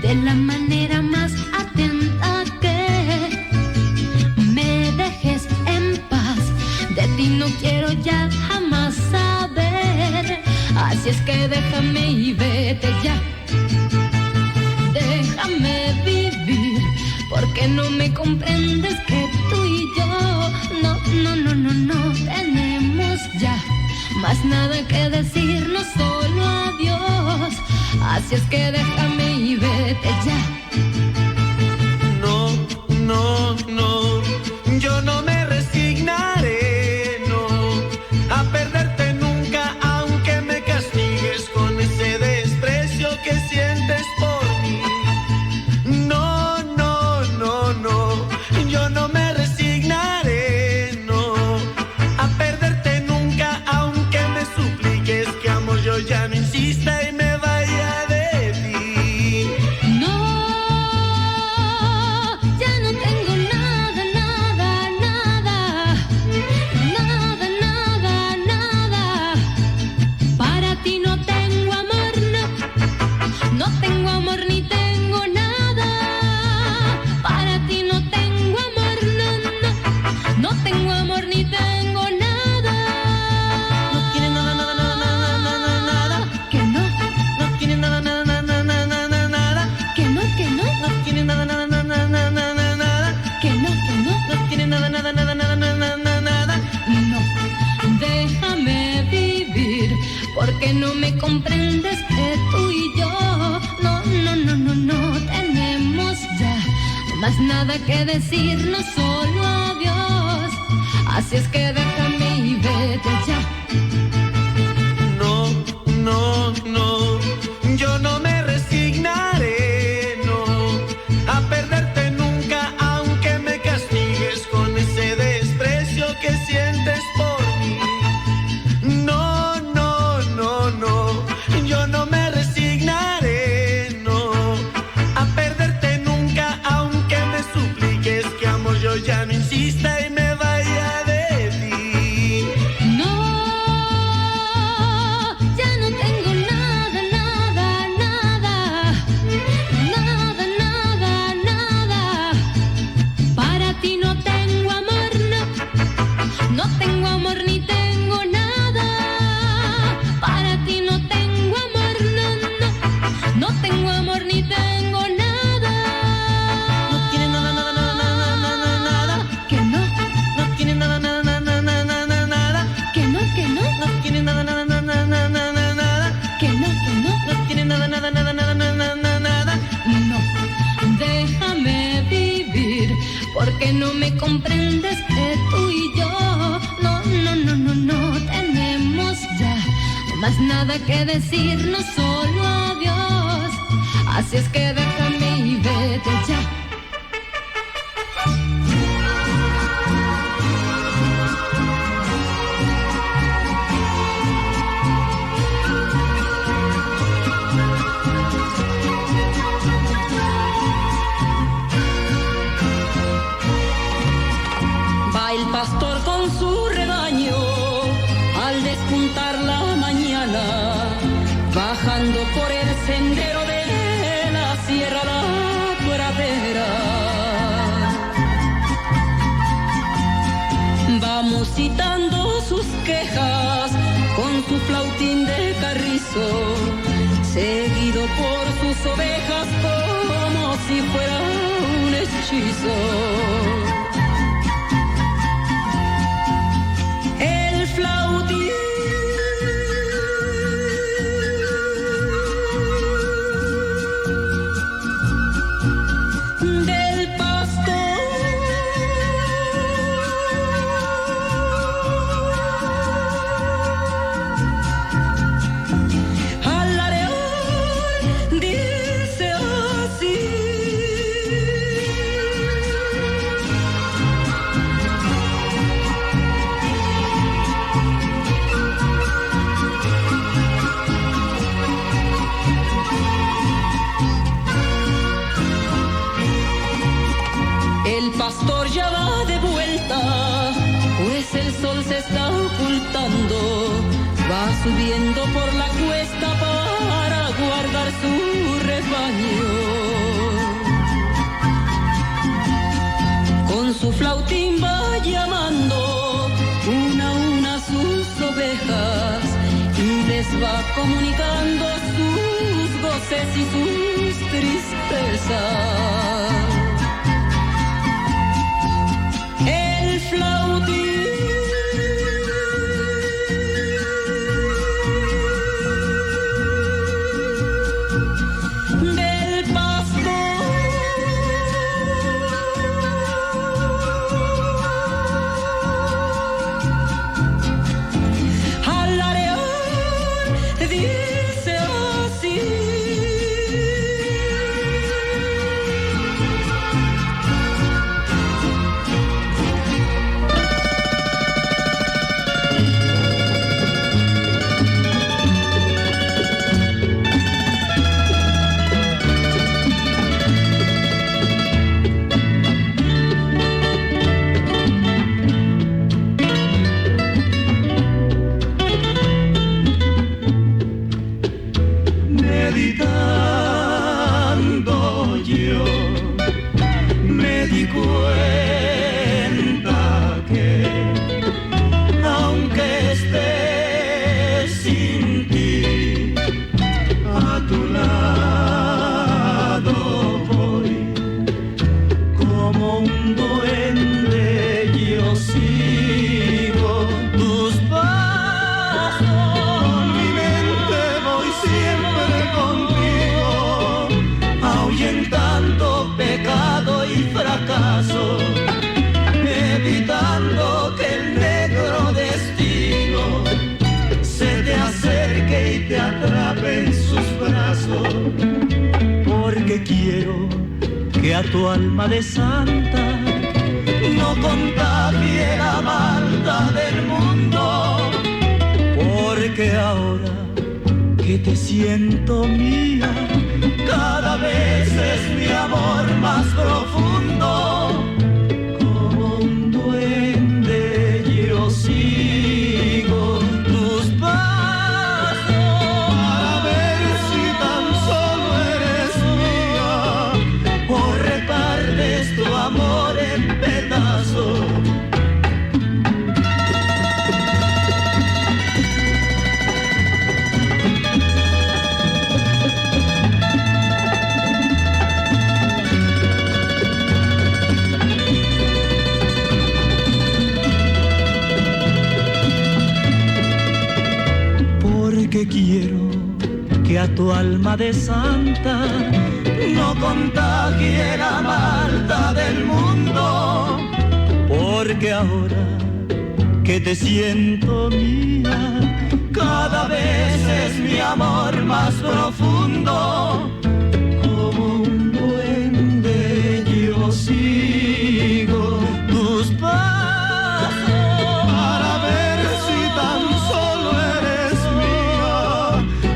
De la manera más atenta que me dejes en paz. De ti no quiero ya jamás saber. Así es que déjame y vete ya. Déjame vivir, porque no me comprendes que tú y yo no tenemos ya más nada que decirnos, solo adiós. Así es que déjame y vete ya. No, no, no, yo no me resignaré, no, a perderte nunca, aunque me castigues con ese desprecio que sientes por mí. No, no, no, no, yo no me resignaré, no, a perderte nunca, aunque me supliques que amor yo ya no insista y me vaya de ti. No, ya no tengo nada, nada, nada, nada, nada, nada. Para ti no tengo amor, no tengo amor ni tengo nada. Para ti no tengo amor, no tengo amor ni tengo nada. No tiene nada, nada, nada, nada, nada, nada. Que no, No tiene nada, nada, nada, nada, nada, nada. que no, No tiene nada, nada, nada, nada, nada, nada. que no. No tiene nada, nada, nada, nada, nada, nada, nada. No, déjame vivir, porque no me comprendes que tú y yo no tenemos ya más nada que decirnos, solo adiós. Así es que déjame y vete ya. No, no, no, yo no me resignaré, no, a perderte nunca, aunque me castigues con ese desprecio que sientes por mí. No, no, no, no, yo no me resignaré, no, a perderte nunca, aunque me supliques que amor yo ya no insista y me vaya de ti. No, ya no tengo nada, nada, nada, nada, nada, nada. Para ti no tengo amor, no tengo amor ni tengo nada. Para ti no tengo amor, no tengo amor ni tengo nada. No tiene nada, nada, nada, nada, nada, nada. Que no, No tiene nada, nada, nada, nada, nada, nada. que no, No tiene nada, nada, nada, nada, nada, nada. que no. No tiene nada, nada, nada, nada, nada, nada, nada. No, déjame vivir, porque no me comprendes que tú y yo no tenemos ya más nada que decirnos, solo adiós. Así es que déjame y vete ya. Va el pastor con piso, seguido por sus ovejas como si fuera un hechizo. El flautín del pastor al arear dice así. El pastor ya va de vuelta, pues el sol se está ocultando. Va subiendo por la cuesta para guardar su rebaño. Con su flautín va llamando una a una sus ovejas y les va comunicando sus goces y sus tristezas. El flautín del pastor al arear dice así. Meditando yo me di cuenta que aunque esté sin ti a tu lado voy como un duende, yo sigo tus pasos, mi mente voy siempre contigo, ahuyentando pecado y fracaso, evitando que el negro destino se te acerque y te atrape en sus brazos, porque quiero que a tu alma de santa no contagie la maldad del mundo, porque ahora que te siento mía, cada vez es mi amor más profundo, como un duende yo sigo tus pasos, para ver si tan solo eres mía, o repartes tu amor en pedazos. Porque quiero que a tu alma de santa no contagie la maldad del mundo, porque ahora que te siento mía, cada vez es mi amor más profundo, como un duende yo sigo tus pasos, para ver si tan solo eres mía,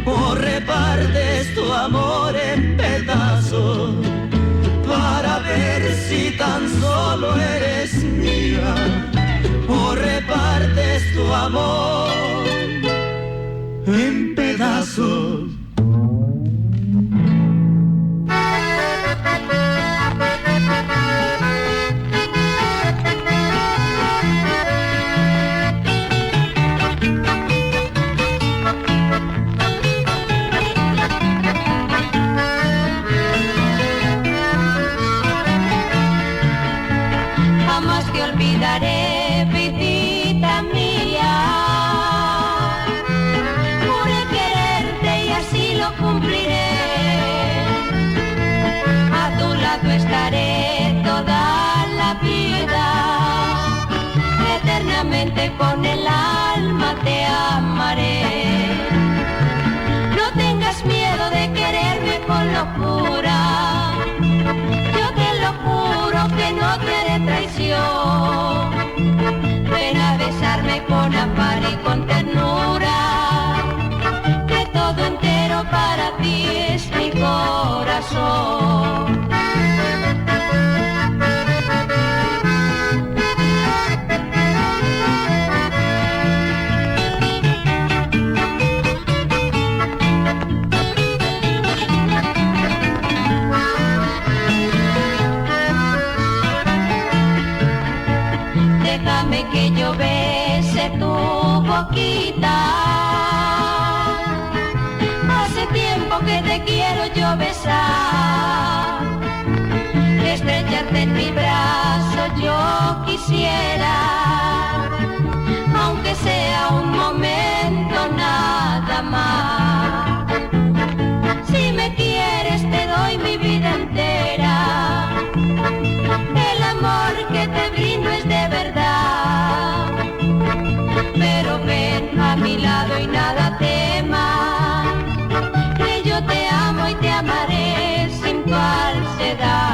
o repartes tu amor en pedazos, para ver si tan solo eres mía, o repartes tu amor en pedazos. amarte con el alma, te amaré. No tengas miedo de quererme con locura, yo te lo juro que no te haré traición. Ven a besarme con afán y con ternura, que todo entero para ti es mi corazón. Déjame que yo bese tu boquita. Hace tiempo que te quiero yo besar. Estrecharte en mi brazo yo quisiera, aunque sea un momento nada más. Si me quieres te doy mi vida entera. El amor que te brindo es de verdad. Pero ven a mi lado y nada temas, que yo te amo y te amaré sin falsedad.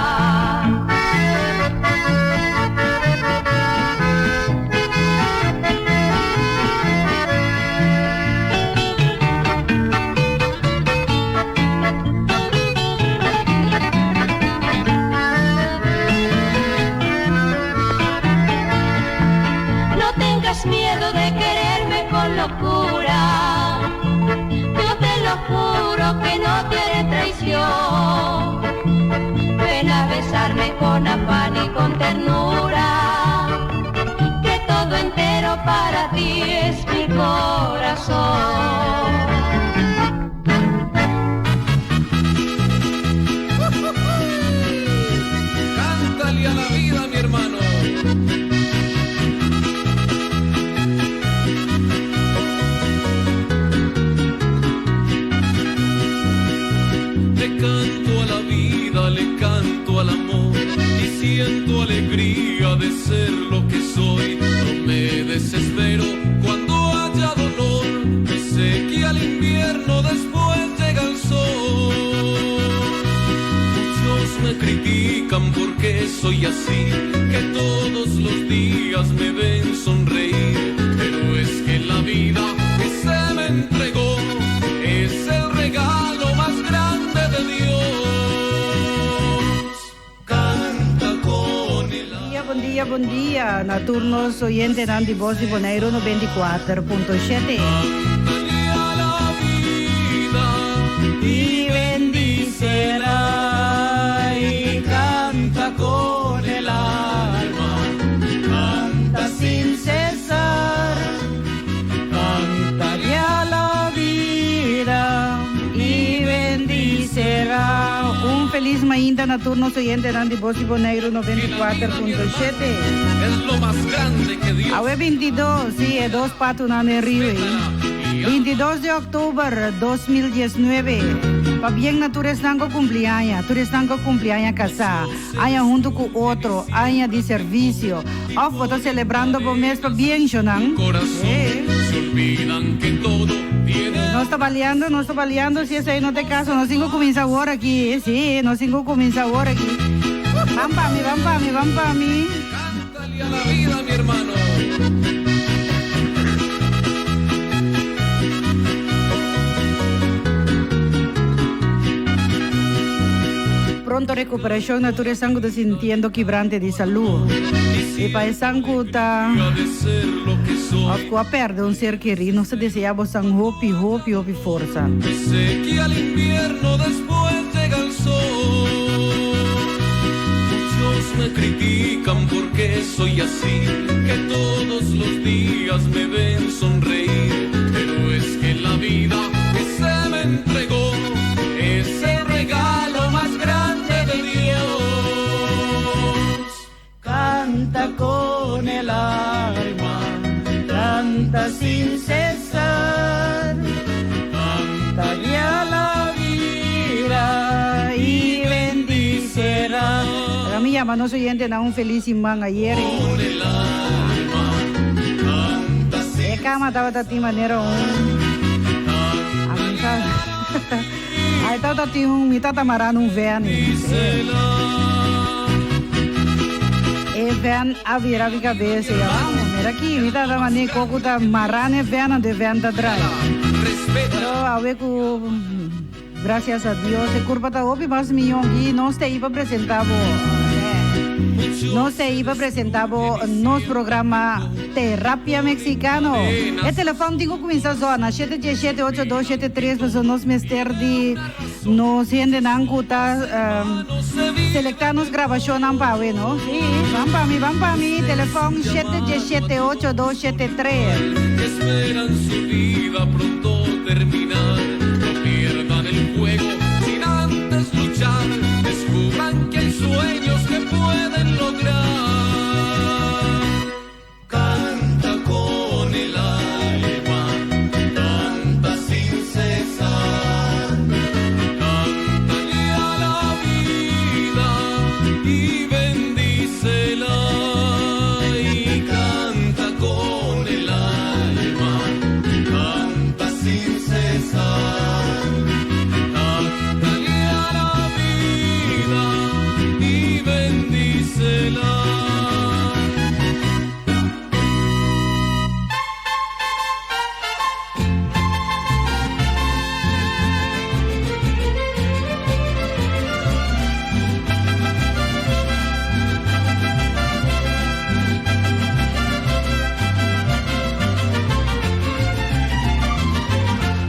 Miedo de quererme con locura, yo te lo juro que no te haré traición. Ven a besarme con afán y con ternura, que todo entero para ti es mi corazón. Cántale a la vida, mi hermano. Le canto a la vida, le canto al amor y siento alegría de ser lo que soy. No me desespero cuando haya dolor, y sé que al invierno después llega el sol. Muchos me critican porque soy así, que todos los días me ven sonreír, pero es que la vida que se me entregó es el regalo más grande de Dios. Canta con el alma. Bom dia. Na turnos oyente Nandi Bosi Bonaire no 24.7. Cántale a la vida Y bendícela y canta con el alma, canta sin cesar, cántale a la vida y bendícela. Un feliz mainda na turnos oyente Nandi Bosi Bonaire no 24.7. es lo más grande que Dios. Awe 22, sí, es dos patos na río. 22 de octubre 2019. Pa bien na tu restango cumpleaños casa. Aña junto con otro, aña de servicio. Of vota celebrando por mes pa bien, Shonan. Se olvidan que todo tiene. No está baleando, si ese ahí no te caso, no sigo comienza ahora aquí, sí, no sigo comienza ahora aquí. Van pa' mí. Cántale a la vida, mi hermano. Pronto recuperación natura sangue de sintiendo quebrante de salud. Y para sangue está a perder un ser querido, no se deseaba san hopi forza. Sé que al invierno después llega el sol. Muchos me critican porque soy así, que todos los días me ven sonreír, pero es que la vida que se me entregó es el regalo más grande de Dios. Canta con el alma, canta sin cesar, canta a la vida y bendícela. A mí llama no soy gente, un feliz imán ayer. Con el alma, cama estaba de manera aí estava me tata marando verno e verno a virar a cabeça e vamos mira aqui me tata maneira coco tá marando verno de verno da dry pero a ver graças a Deus se curva tá opi mas milhão e não está aí para apresentar no se iba a presentar nos programa Terapia Mexicano. El teléfono tengo comienza zona 717-8273 pues nos mester de nos gente nanguta selectanos grabación ampawe no sí van pa mi teléfono 717-8273 esperan su vida pronto terminar no pierdan el juego sin antes luchar descubran que hay sueños que pueden lograr canta con el alma canta sin cesar cántale a la vida y bendícela y canta con el alma canta sin cesar cántale a la vida y bendícela.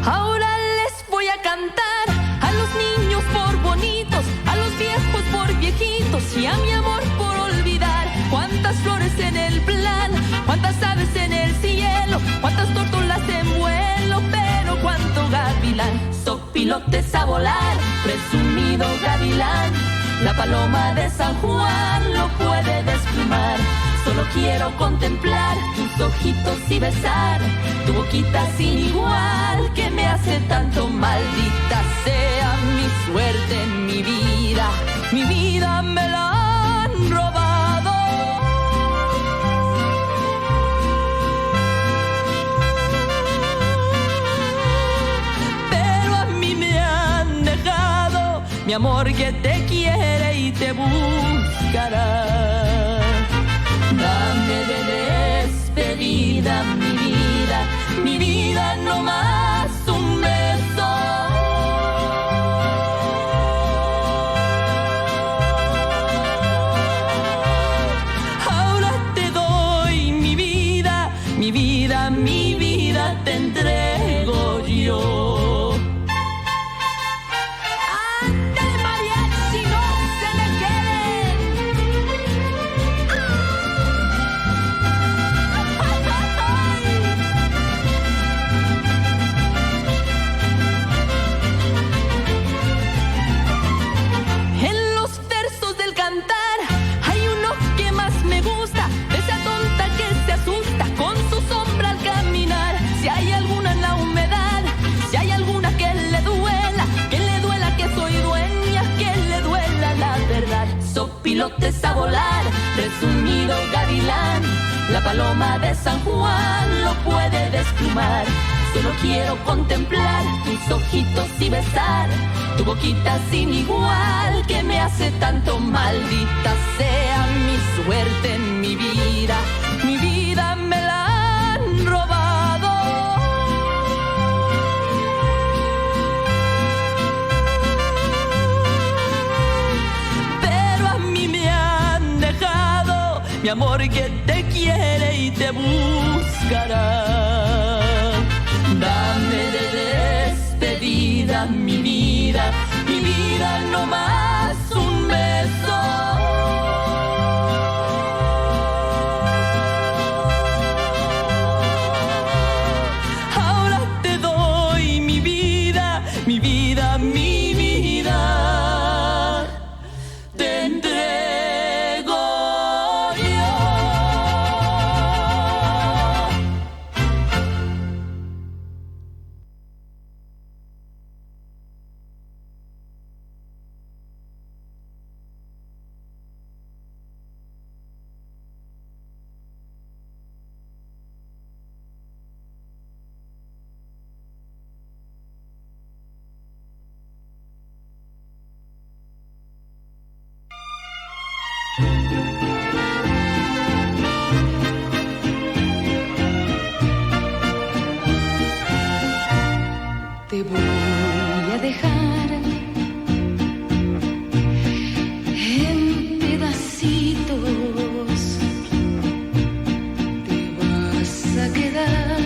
Ahora les voy a cantar a los niños por bonitos, a los viejos por viejitos y a mi amor por olvidar. Cuántas flores en el plan, cuántas aves en el cielo, cuántas tórtolas en vuelo, pero cuánto gavilán. Sopilotes a volar, presumido gavilán. La paloma de San Juan lo puede desplumar. Solo quiero contemplar tus ojitos y besar tu boquita sin igual que me hace tanto. Maldita sea mi suerte en mi vida me la han robado. Pero a mí me han dejado mi amor que te quiere y te buscará. Dame de despedida mi vida no más un beso. Ahora te doy mi vida te entrego yo. ¡Ándale, mariachi, no se me queden! En los versos del cantar hay uno que más me gusta, de esa tonta que se asusta con su sombra al caminar. Si hay alguna en la humedad, si hay alguna que le duela que soy dueña, que le duela la verdad. Sopilotes a volar, resumido gavilán, la paloma de San Juan lo puede desplumar. Solo quiero contemplar tus ojitos y besar tu boquita sin igual que me hace tanto. Maldita sea mi suerte en mi vida me la han robado. Pero a mí me han dejado mi amor que te quiere y te buscará. Dame de despedida mi vida no más un beso. Ahora te doy mi vida te entrego yo. Te voy a dejar en pedacitos, te vas a quedar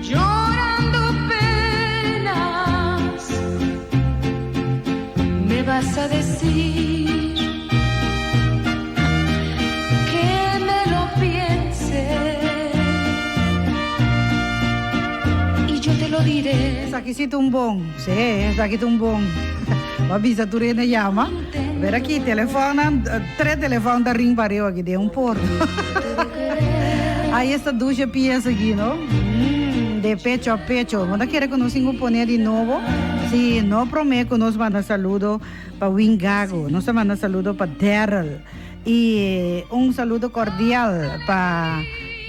llorando penas, me vas a decir que me lo piense. Te lo diré. Aquí sí tumbong. Sí, aquí tumbong. Avisa tu rena llama. Ver aquí, telefonan, 3 teléfonos de ring para aquí de un porto. Ahí está ducha pieza aquí, ¿no? De pecho a pecho. ¿No quiere que nos poner de nuevo? Sí, no prometo, nos manda saludo para Wingago, nos manda saludo para Daryl y un saludo cordial para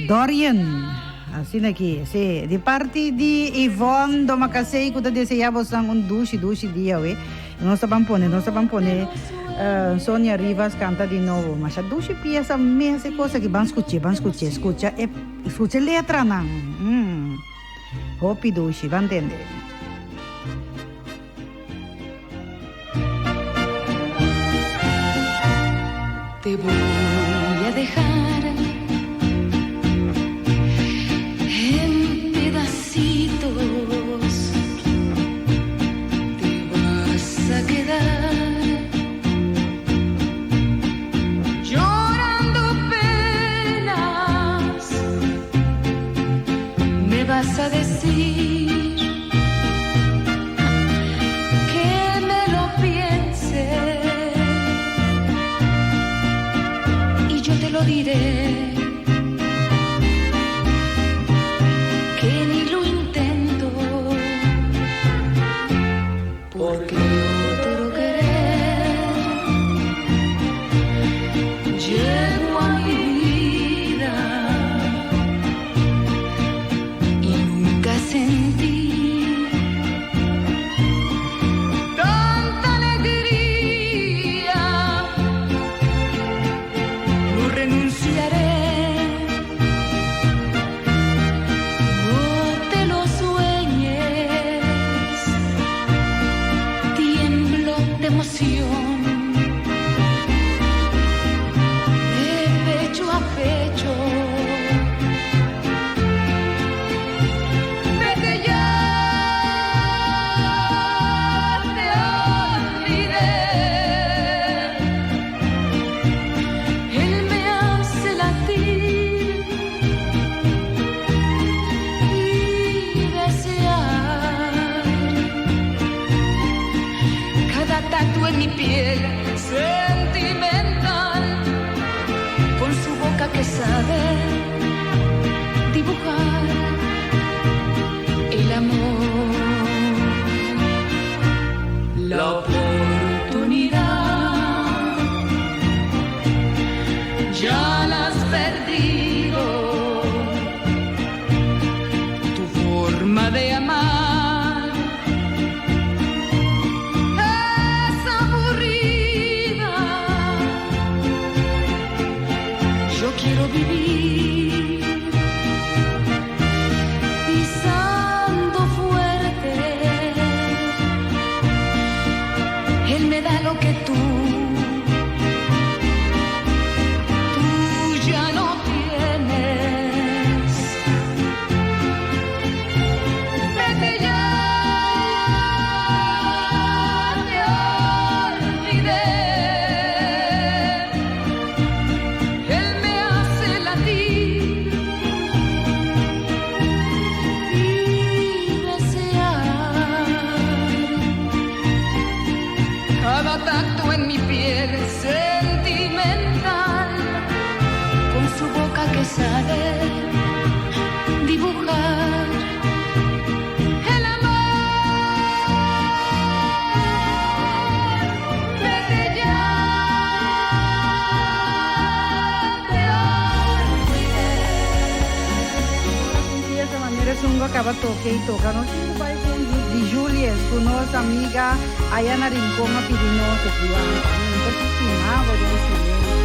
Dorian. Assim aqui, sim. De parte de Ivonne do Macacei, que desejamos um duche dia, ué. Nós vamos pôr, Sônia Rivas canta de novo, mas a duche pieza mesma coisa que vamos escutar a letra não. Hopi duche, vai entender. Te voy a dejar te vas a quedar llorando penas, me vas a decir que me lo piense y yo te lo diré. Porque otro querer llegó a mi vida y nunca sentí tanta alegría. No renunciaré. De pecho a pecho, vete ya, te olvidé. Él me hace latir y desear cada tatu en mi piel sentimental, con su boca que sabe dibujar el amor, la oportunidad ya la has perdido, tu forma de amar quiero vivir pisando fuerte. Él me da lo que tú ya no tienes. Vete ya, te olvidé. Tacto en mi piel sentimental, con su boca que sabe dibujar el amor. Vete ya, te olvidé. De esa manera es un acaba toque y toca, no sé, Di Juliet, conosco amiga, allá na Rincón, a Pirinoso, Entonces, estimado, de silencio.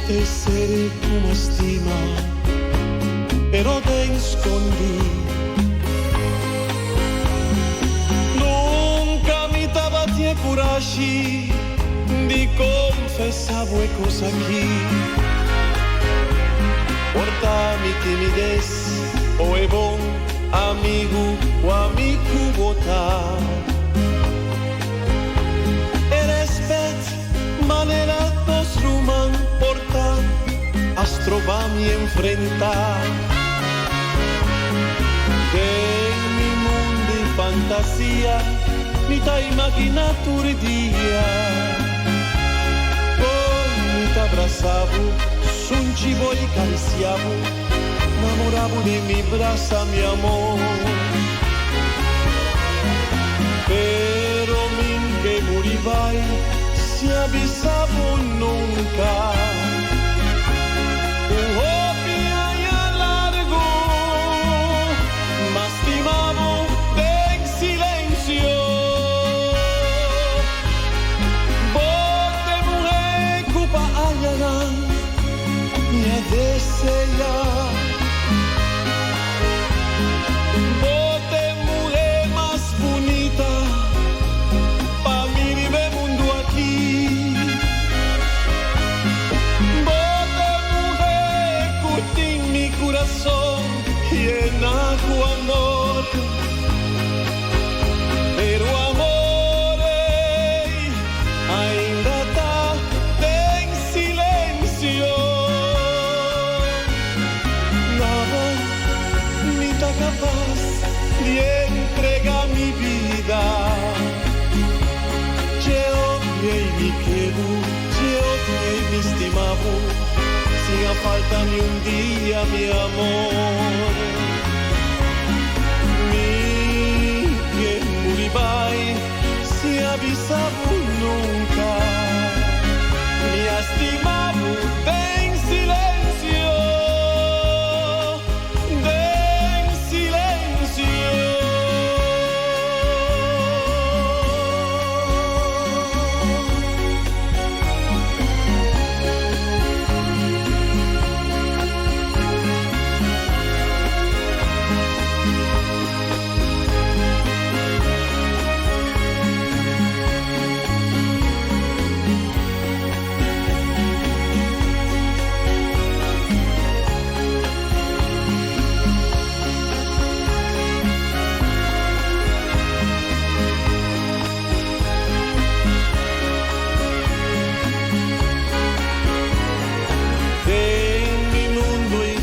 Te seré como estima, pero te escondí. Nunca mi tabati coraggio di confessare cose qui. Porta mi timidez, o è buon amico o amico vota. E rispetto manera dos ruman porta a trovarmi e enfrentar. En mi mondo di fantasia mi t'hai immaginato un dia. Poi mi t'abbracciavo, sun cibo e cariciavo, innamoravo di mi braccia, mi amor. Pero min che morivai, si avvisavo nunca. Bote mujer más bonita pa' mí vive mundo aquí. Bote mujer curti mi corazón llena tu amor. Pero amor ainda está en silencio. Capaz de entregar mi vida. Yo odié mi quedo, yo odié mi estimado, sin a falta ni un día mi amor. Mi que muribai, si avisaba nunca, mi estimado en silencio.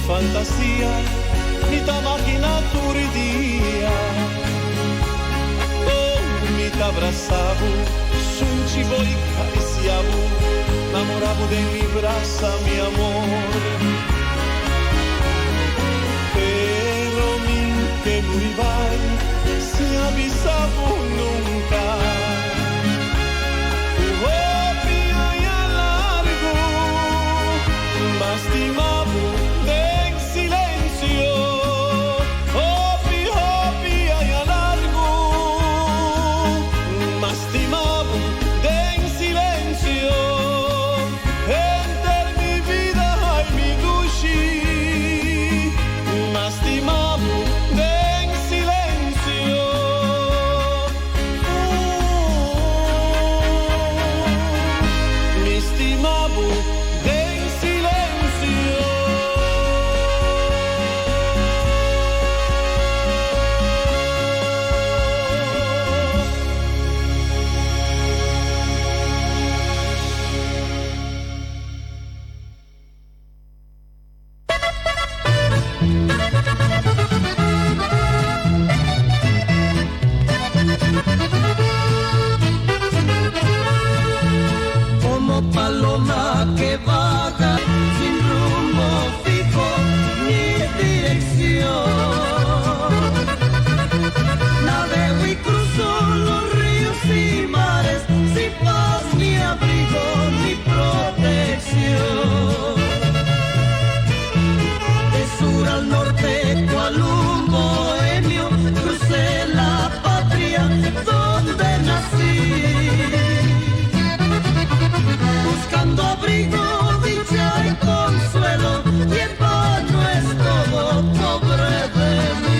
Fantasia, mi t'ha macchinato un dia. Oh, mi t'abbracciavo, sun cibo e cariciavo, innamoravo de mi braccia, mi amor. Pero min che morivai, se avisavo nunca. Oh, pia y a largo, ma stimavo mi vida, ay mi dulce. sur al norte, cual un bohemio, crucé la patria donde nací. Buscando abrigo, dicha y consuelo, y en vano es todo, pobre de mí.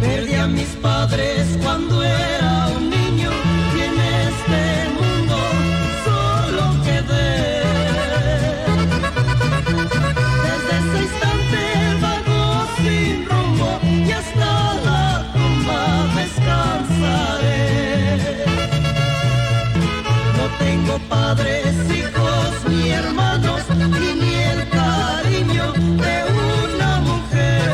Perdí a mis padres cuando era un niño y en este mundo solo quedé. Desde ese instante vago sin rumbo y hasta la tumba descansaré. No tengo padres, hijos ni hermanos y ni el cariño de una mujer.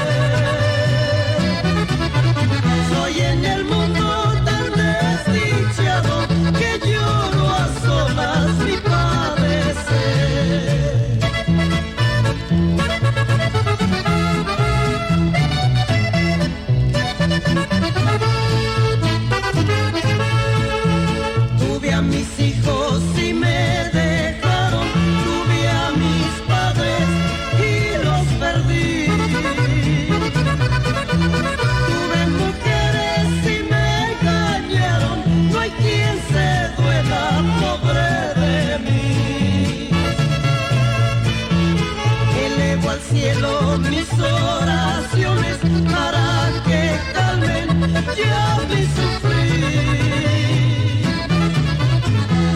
Soy en el mundo tan desdichado que lloro a solas mi padecer. Tuve a mis hijos y me dejaron, tuve a mis padres y los perdí. Tuve mujeres y me engañaron, no hay quien se duela, pobre de mí. Elevo al cielo mis oraciones para que calmen ya mi sufrir.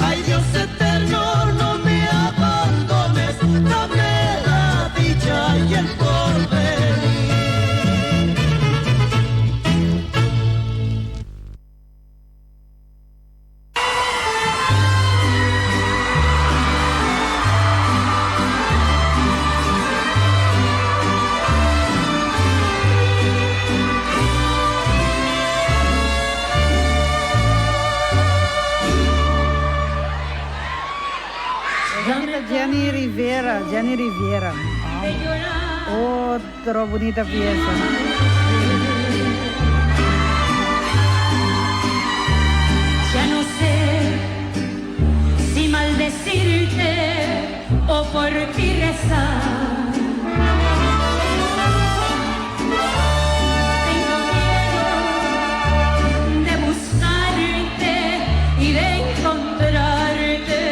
Ay Dios eterno, no me abandones, dame la dicha y el porvenir. Gianni Riviera. Otra bonita pieza. Ya no sé si maldecirte o por ti rezar. Tengo miedo de buscarte y de encontrarte.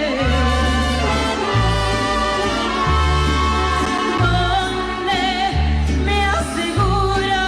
Donde me asegura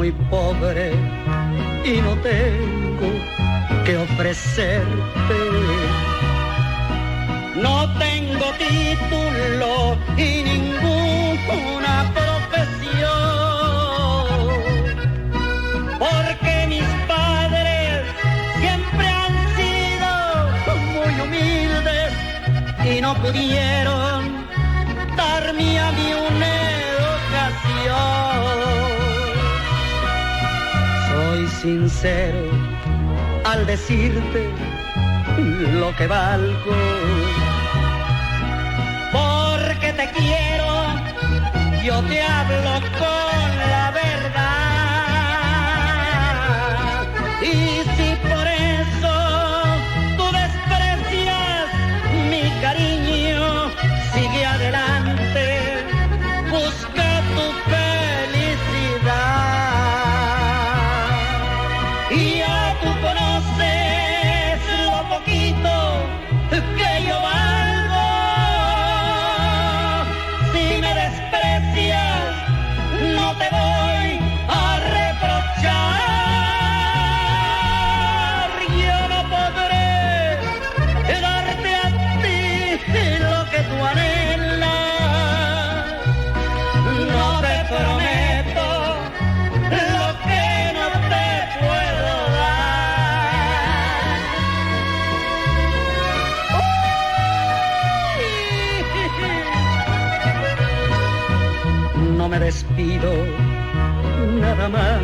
muy pobre y no tengo que ofrecerte. No tengo título y ninguna profesión, porque mis padres siempre han sido muy humildes y no pudieron darme a mí una educación. Soy sincero al decirte lo que valgo, porque te quiero, yo te hablo con la verdad. Y si por eso tú desprecias mi cariño, sigue adelante, busca tu felicidad. Y ya tú conoces lo poquito que yo valgo. Si me desprecias, no te voy a reprochar. Yo no podré darte a ti lo que tú anhelas. No te prometo lo que no te puedo dar. No me despido, nada más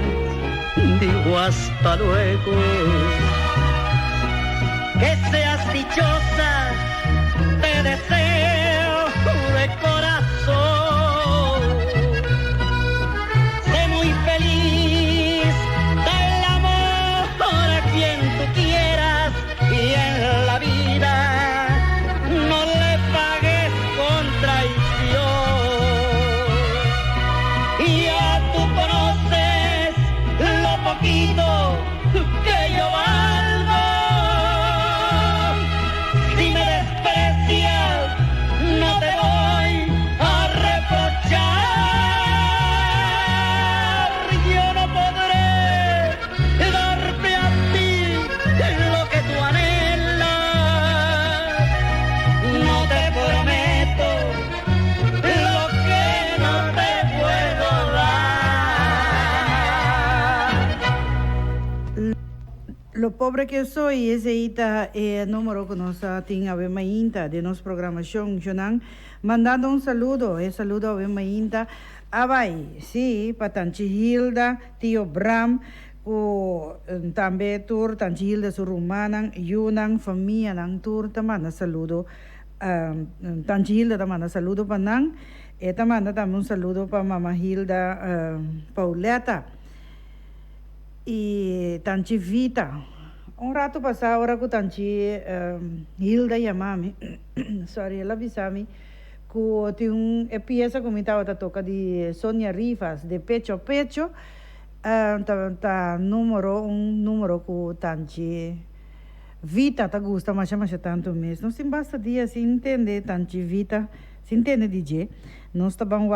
digo hasta luego. Que seas dichosa, te deseo de corazón. Sé muy feliz, da el amor a quien tú quieras y en la vida no le pagues con traición. Y ya tú conoces lo poquito que yo valgo. Si me desprecias, no te voy a reprochar. Yo no podré darte a ti lo que tú anhelas. No te prometo lo que no te puedo dar. Lo pobre que soy, ese ita número que nos tiene a Mainta de nuestra programación, Jonan, mandando un saludo a Mainta, Abay, sí, para Tanchi Hilda, tío Bram, o también tur Tanchi Hilda su rumanan, Yunan, familia nan tur, tamana saludo, Tanchi Hilda tamana saludo para nan, tamana también un saludo para mamá Hilda Pauleta. Y Tanchi Vita. Un rato pasado ahora con Tanchi Hilda llamame, sorry, ela avisame que tiene una pieza que me estaba toca de Sonia Rivas, de Pecho a Pecho, un número que Tanchi Vita te gusta, mas tanto mesmo. Não se basta dia se entende Tanchi Vita, se entende DJ, nós estamos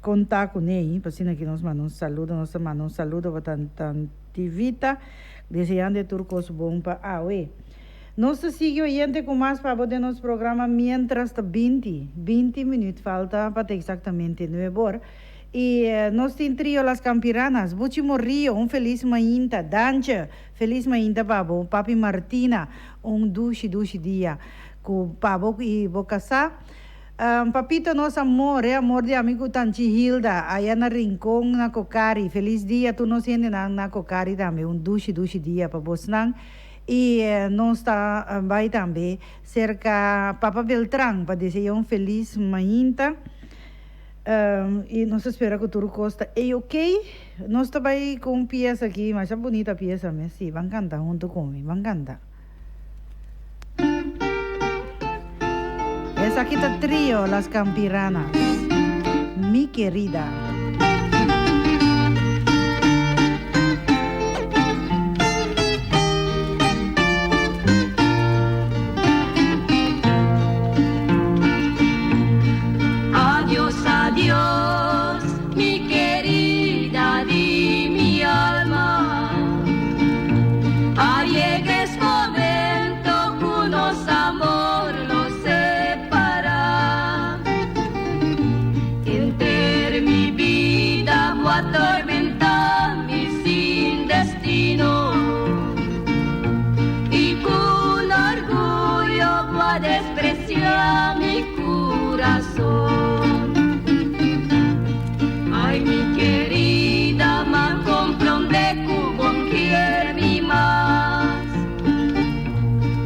contar com ele, para assim que nós mandamos um saludo para Tanchi Vita, desejando turcos bom para Aue. Nós seguimos oyente com mais para poder nosso programa mientras 20 minutos falta para exatamente 9 horas. E nós temos trio Las Campiranas, Buchimo Rio, um feliz mainta, Dancha, feliz mainta babo, Papi Martina, um duche dia, com Pabo e Bocasá. Papito, nosso amor, amor de amigo Tanchi Hilda, aí na Rincón, na Cocari. Feliz dia, tu nos sente na Cocari também, um duche dia para Bosnan. E nós está vai também cerca Papa Beltrán, para dizer um feliz mainta. E nós espera que tudo costa é ok. Nós também com uma peça aqui, mas é bonita a peça, mas sim, vão cantar junto comigo, vão cantar. Esa aquí está trío Las Campiranas, mi querida. Adiós, adiós, mi querida. aprecia mi corazón. Ay, mi querida, ma comprende con quién mi más.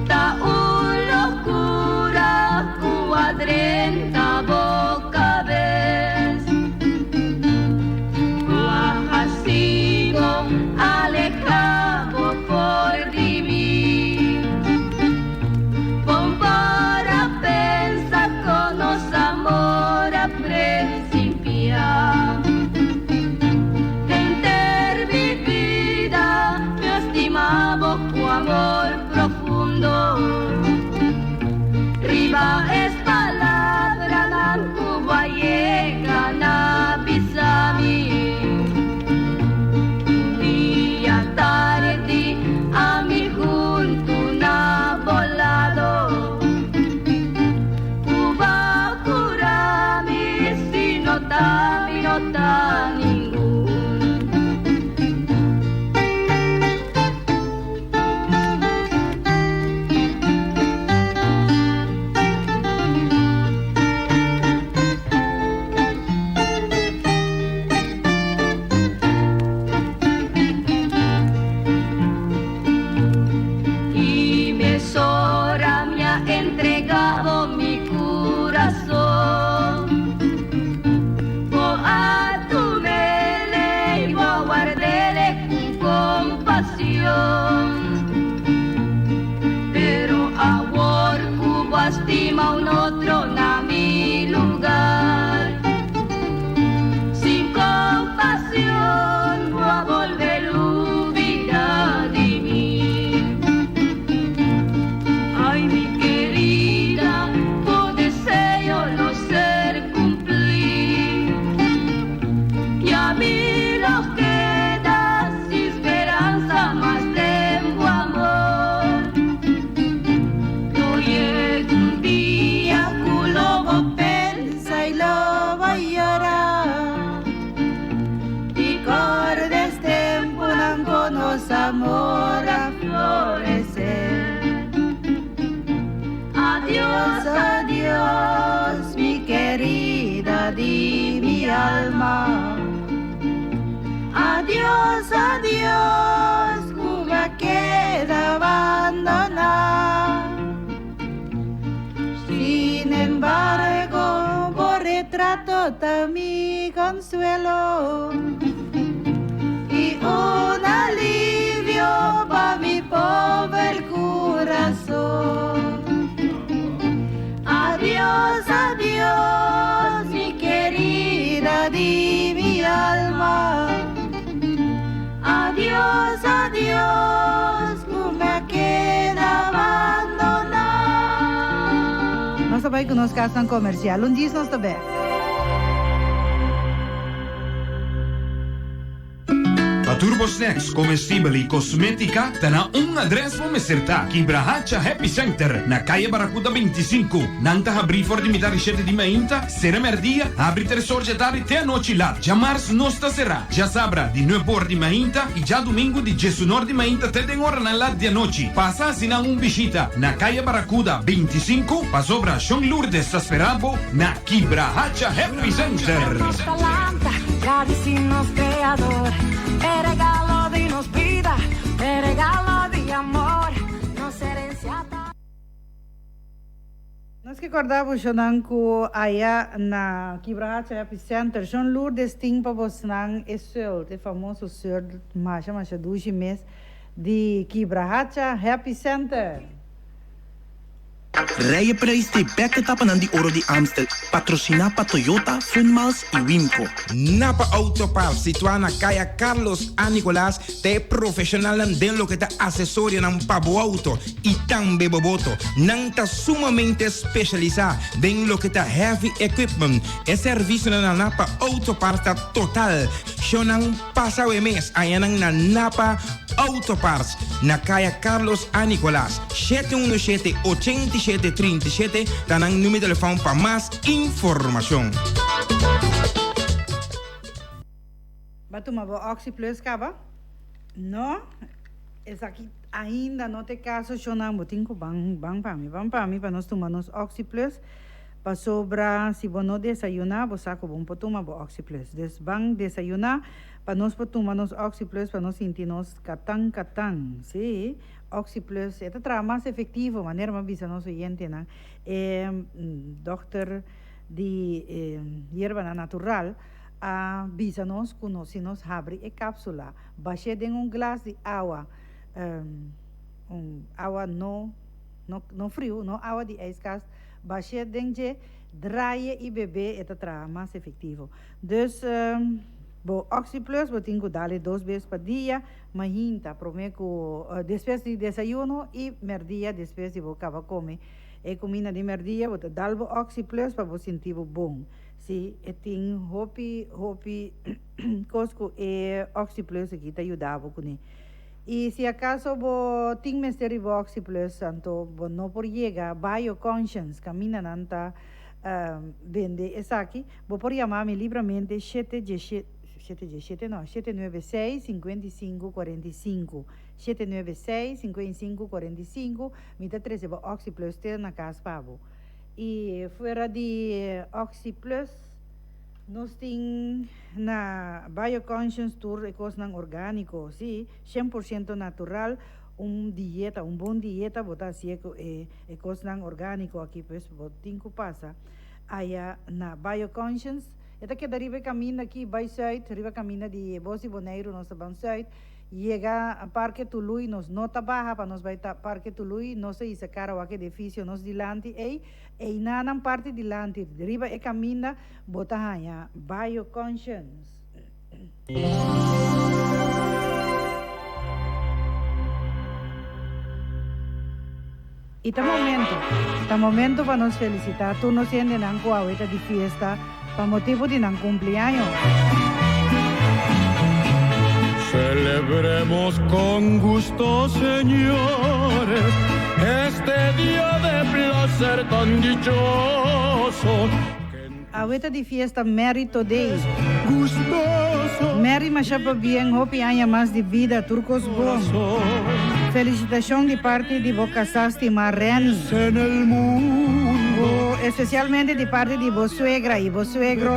Ta un locura cuadrenta boca ves. Sigo alejado por de mí. Pon para pensar con los amor a principiar. Enter mi vida, mi estimado con amor profundo. Riba es palabra, nan Cuba llega na bisami. Tarde a mi junto na volado. Cuba cura mi si no ta ningún. Entregado mi corazón, a tu vele y guardele con compasión. Pero ahora Cuba estima un otro na mi lugar. Sin compasión voy a volver vida de mí. Ay, mi querida, tu deseo lo ser cumplir. Y a mí nos queda sin esperanza, más tengo amor. No llega un día que lo voy a pensar y lo voy a llorar. Y cordes temporan con los amor a florecer. Adiós, adiós, mi querida de mi alma. Adiós, adiós, Cuba queda abandonada. Sin embargo, por retrato está mi consuelo y un alivio para mi pobre corazón. Adiós, adiós, mi querida de mi alma. Adiós, adiós, Cuba queda abandonada. Nós também que nós casam comercial, diz nós também. Turbo Snacks, comestível e cosmética, tá na adres para me acertar. Kibrahacha Happy Center, na calle Barracuda 25. Nanta abrir for de mitar ricette di mainta, sera merdia, abri 3 horas da tarde até a noite lá. Já março não está será. Já sabra, de 9 horas de mainta e já domingo de 19 de mainta até 10 horas na lá de noite. Passa assinar visita na calle Barracuda 25, pa sobra Sean Lourdes Sasperabo, na Kibrahacha Happy Center. Creador, el regalo de nos vida, el regalo de amor, nos herencia. Nós que acordamos Xonanco aí na Kibrahacha Happy Center, Sean Lourdes tem para você não é o famoso senhor Masha 2 meses de Kibrahacha Happy Center. Rijden prijs de bekke tappen aan die oro di Amstel. Patrocina pa Toyota, Funmals y Wimco. Napa Autoparts, situada Kaya Carlos A. Nicolás, te profesional den lo que te asesoria en pabo auto y tan beboboto. Nanta sumamente especializada den lo que te heavy equipment. Es servicio na Napa Autoparts total. Shonan pasa mes ayanan na Napa Autoparts. Na Kaya Carlos A. Nicolás. 717-8737. Dan ang número de teléfono para más información. Batu ma bo Oxy Plus kaba? No, es aquí ainda não tem caso, eu não botinho bang para mim, para nós tomar nos Oxy Plus, para sobrar, se você não desayunar, você sabe bom para tomar Oxy Plus. Desbang desayunar, para nós tomar nos Oxy Plus, para nós sentir nos catang, sim. Oxy Plus, é tra mais efetivo, maneira mais bisa nós oyente, né? Doctor de hierba natural, bisa nós conhece nos abre a cápsula, baixe de glass de água, água não frio, não água de ijskast, baixe de draai e beber, é tra mais efetivo. Dus, bo Oxy Plus, eu tenho que dar 2 vezes por dia, mas ainda, prometo, depois de desayuno e merdia, depois de acaba comer. E comida de merdia, eu dar o Oxy Plus para você sentir bom. Se tem hopi, cosco e Oxy Plus aqui te ajudava com ele. E se acaso você tem mistério do Oxy Plus, então não por chegar, BioConscience, caminha nanta vende essa aqui, você pode chamar-me livremente 796-5545, 796-5545, me dá 13 Oxy Plus ter na casa para você. E fora de Oxy Plus, nós temos na BioConscience Tour e coisa orgânico, sim, 100% natural, bom dieta, botar assim e coisa orgânico aqui, pois, tem que passar. Aí na BioConscience, esta que deriva caminho aqui, by side, deriva caminho de Bossi Boneiro, nós estamos side, chega a Parque Tului, nós nota barra, para nós vai estar Parque Tului, nós aí sacar o edifício, nós dilante, e na parte dilante, deriva e caminho, bota aí, BioConscience. E tá momento para nos felicitar, tu nos sientes na coaweta de fiesta, para motivo de nan cumpleaños. Celebremos con gusto, señores, este día de placer tan dichoso. Aweta de fiesta Mary Today. Gustoso. Mary machapa bien, hopi aña más de vida, turcos bom. Felicitación de parte de Bocasasti Marreni. En el mundo. Especialmente de parte de vos suegra y vos suegro.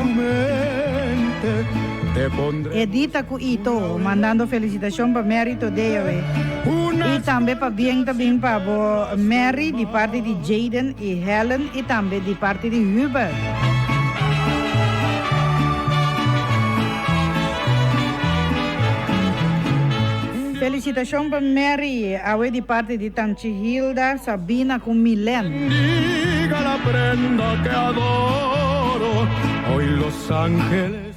Edita Cuito, mandando felicitación para Mary Today. Y también para Mary de parte de Jaden y Helen y también de parte de Hubert. Felicitación para Mary, de parte de Tanchi Hilda, Sabina con Milen. Diga la prenda que adoro, hoy Los Ángeles.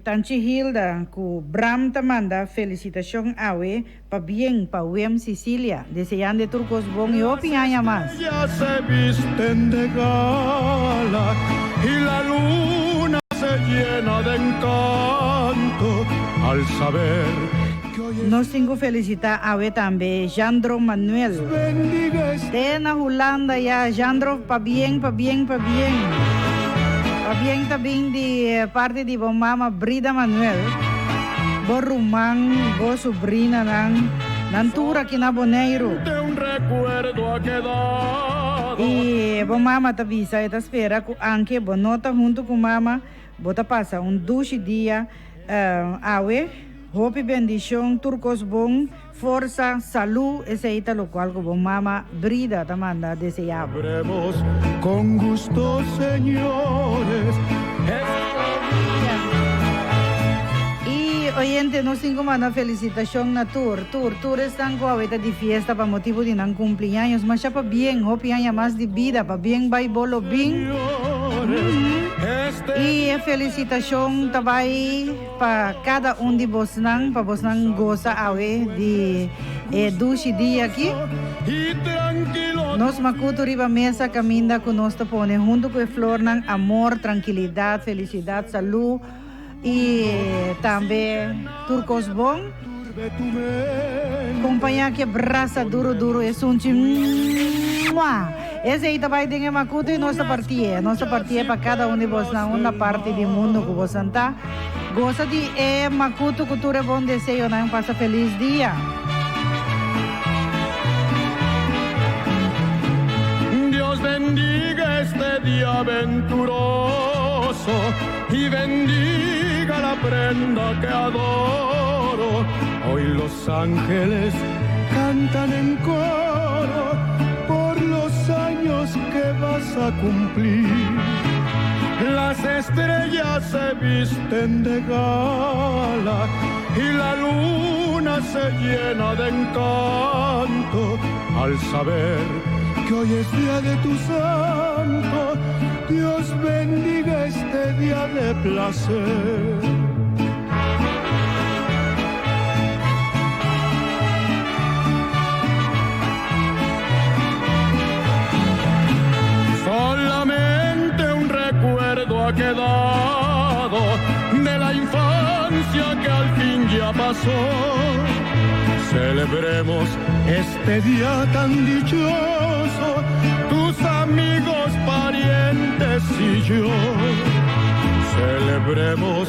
Tanchi Hilda, con Bram Tamanda, felicitación para bien, para Wem Sicilia, deseando turcos bon y opinión más. Ya se visten de gala y la luna se llena de encanto al saber. Nos tengo felicitar también Jandro Manuel. Tena Holanda ya, Jandro, pa bien. Pa bien también de parte de bo mama Brida Manuel. Bo Rumán, bo sobrina Nantura que na Boneiro. De un recuerdo ha quedado. Y bo mama te avisa, esta espera que anche bo nota junto con mama, bota pasa un 12 días hope bendición, turcos bon, força, salud, ese ita lo cual como mama Brida te manda deseaba. Celebremos con gusto, señores. Y oyente, nos tengo una felicitación na tour están con ahorita de fiesta para motivo de nan cumpleaños, mas ya para bien, hope haya más de vida, para bien vai bolo bien. Y felicitación também para cada de vocês, para vocês gozar de 12 dias aqui. Nós macuto riba mesa caminha com nós tapone junto com a flor ng amor, tranquilidade, felicidade, saúde e também turcos bom. Companhia que abraça duro é sunti. Esse aí também tem macuto e nossa partia para cada de vocês na uma parte do mundo que você está. Gosta de macuto cultura bom desejo, não passa feliz dia. bendiga este día venturoso y bendiga la prenda que adoro. Hoy los ángeles cantan en coro por los años que vas a cumplir. Las estrellas se visten de gala y la luna se llena de encanto al saber que hoy es día de tu santo. Dios bendiga este día de placer. Solamente un recuerdo ha quedado de la infancia que al fin ya pasó. Celebremos este día tan dichoso, tus amigos, parientes y yo. Celebremos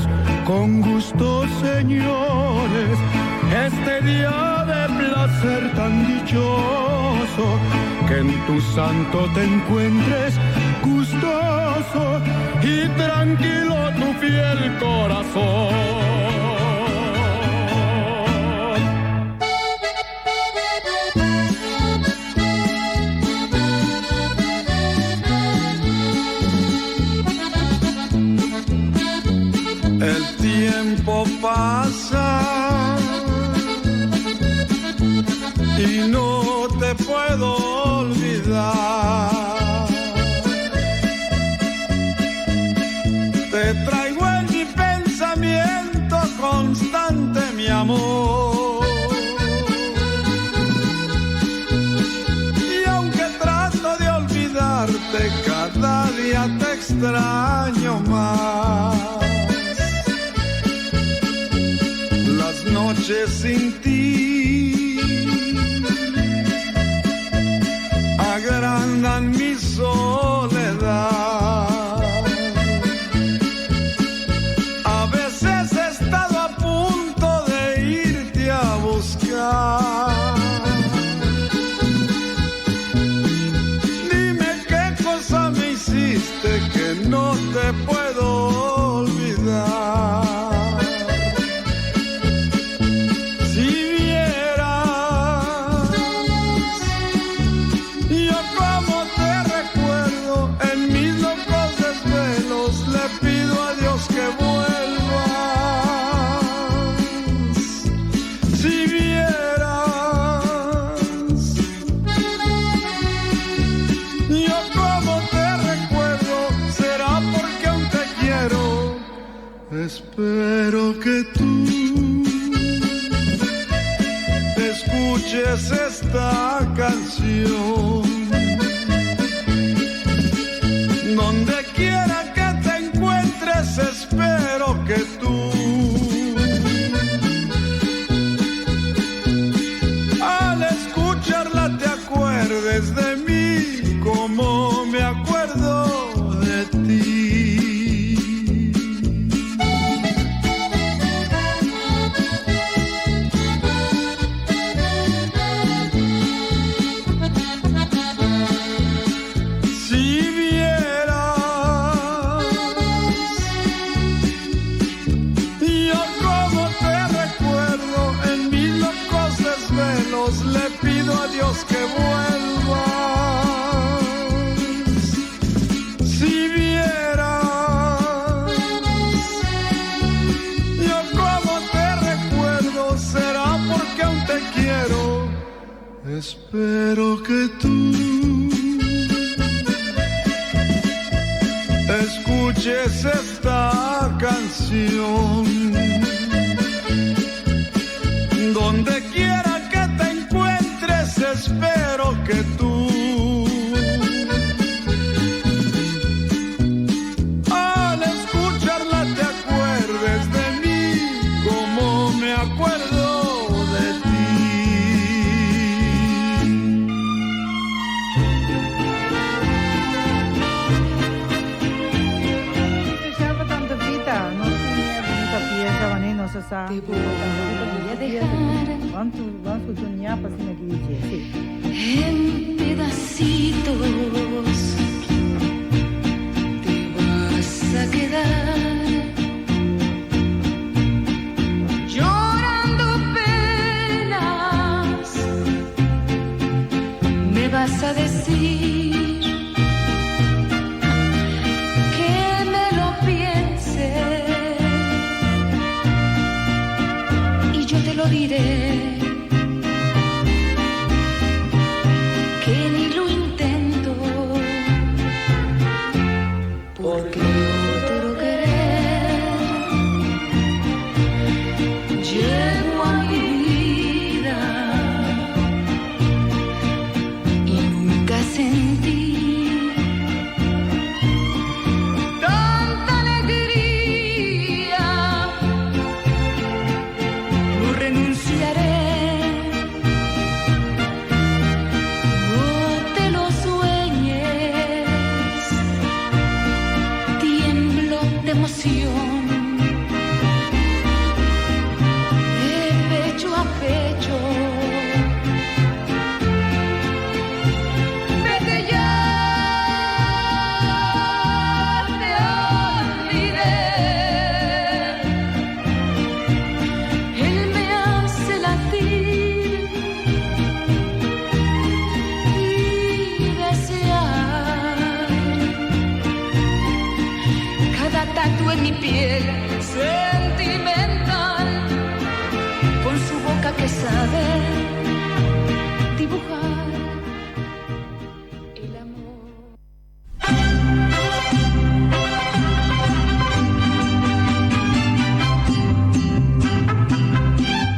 con gusto, señores, este día de placer tan dichoso. Que en tu santo te encuentres gustoso y tranquilo tu fiel corazón. El tiempo pasa y no te puedo olvidar. Te traigo en mi pensamiento constante, mi amor. Y aunque trato de olvidarte, cada día te extraño más. Las noches sin ti agrandan mi soledad. A veces he estado a punto de irte a buscar. Dime qué cosa me hiciste que no te puedo olvidar. Espero que tú escuches esta canción. Donde quiera que te encuentres, espero que tú al escucharla te acuerdes de mí como me acuerdo de ti. Le pido a Dios que vuelvas. Si vieras yo como te recuerdo, será porque aún te quiero. Espero que tú escuches esta canción. Donde quiera que te encuentres, espero que tú al escucharla te acuerdes de mí como me acuerdo de ti. Salva tanta vida, no tiene bonita pieza, veneno, se sabe. Te voy a dejar Vamos a escuchar un ñapa sin aquí DJ. Sí. En pedacitos te vas a quedar llorando penas. Me vas a decir que me lo piense y yo te lo diré. Que ni lo intento, porque otro querer llegó a mi vida y nunca sentí tanta alegría. No renunciaré. De pecho a pecho, vete ya, te olvidé. Él me hace latir y desear cada tatu en mi piel sentimental, con su boca que sabe dibujar el amor.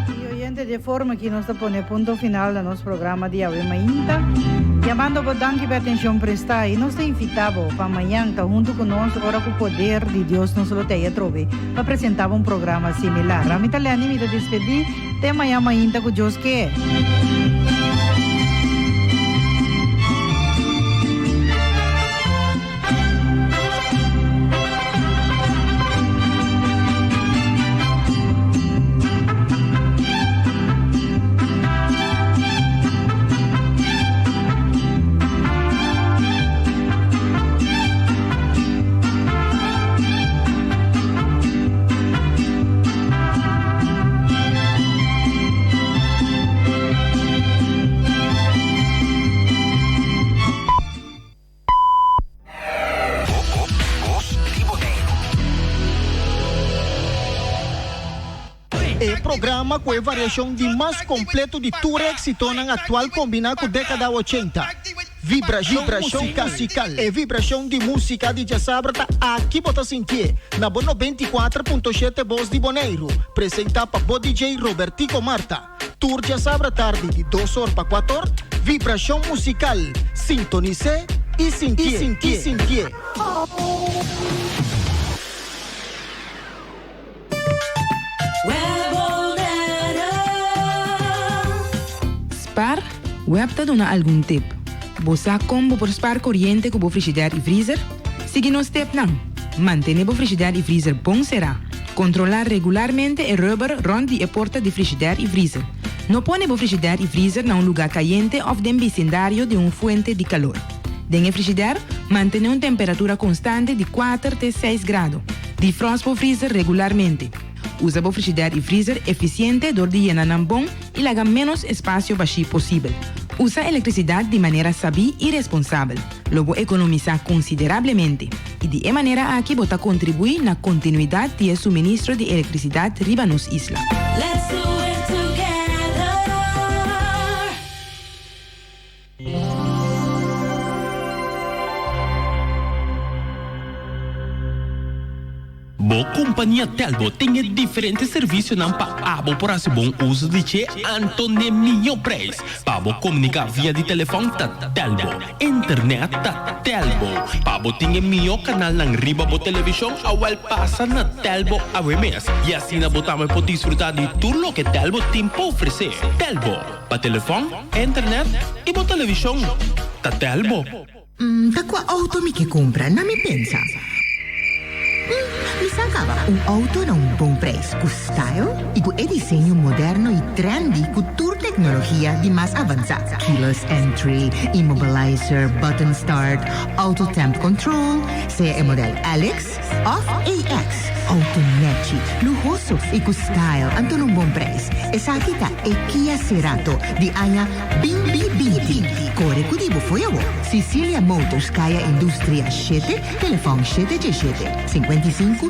Y oyente de forma que nos pone punto final a nuestro programa de hoy Mainta. Llamando por danke pela atenção prestada e nós te invitamos para amanhã, junto conosco, agora com o poder de Deus, nós lo tenha trove, para apresentar um programa similar. A mim também me despedir, até amanhã com Deus que programa com a variação de mais completo de tour éxito na atual combinado com a década 80. Vibração musical e vibração de música de Jasabrata aqui bota sentir na Bono 24.7 Voz de Boneiro, apresenta para o DJ Robertico Marta. Tour Jasabra tarde de 2 horas para 4 horas, vibração musical, sintonize e sentir. Spar, web te dona algum tip. Bosa combo por Spar corriente com o frigidaire e freezer? Siga nos step não. Mantenha o frigidaire e freezer bom será. Controlar regularmente o rubber rond de porta de frigidaire e freezer. Não põe o frigidaire e freezer em lugar caliente ou em vecindário de uma fuente de calor. Dentro do frigidaire, mantenha uma temperatura constante de 4 a 6 graus. Defrosta o freezer regularmente. Usa o frigidaire e freezer eficiente door de llenar bom e laga menos espaço baixo possível. Usa eletricidade de maneira sabia e responsável. Logo economizar consideravelmente. E de essa maneira aqui bota contribuir na continuidade de suministro de eletricidade riba nos isla. Let's do it together. Bo companhia Telbo tem diferentes serviços não para por esse bom uso de che Antônio Minho Preço. Para comunicar via de telefone ta Telbo, internet ta Telbo. Para tem melhor canal na riba bo televisão ao passa na Telbo a mês. E assim na botamos para desfrutar de tudo o que Telbo tem para oferecer. Telbo, para telefone, internet e bo televisão ta Telbo. Da qual auto mi che compra? Non mi pensa. Isa acaba un auto na un bom preço, com style e com desenho moderno e trendy com tour tecnologia de mais avançada. Keyless entry, immobilizer, button start, auto temp control, seja o modelo Alex of AX. Autonetti, lujoso e com style, anto num bom preço. Essa aqui tá é Kia Cerato, de Anya Bimbi Binti. Core Cudibo foi eu. Sicilia Motors, Kaya Industria 7, telefone 717 5505.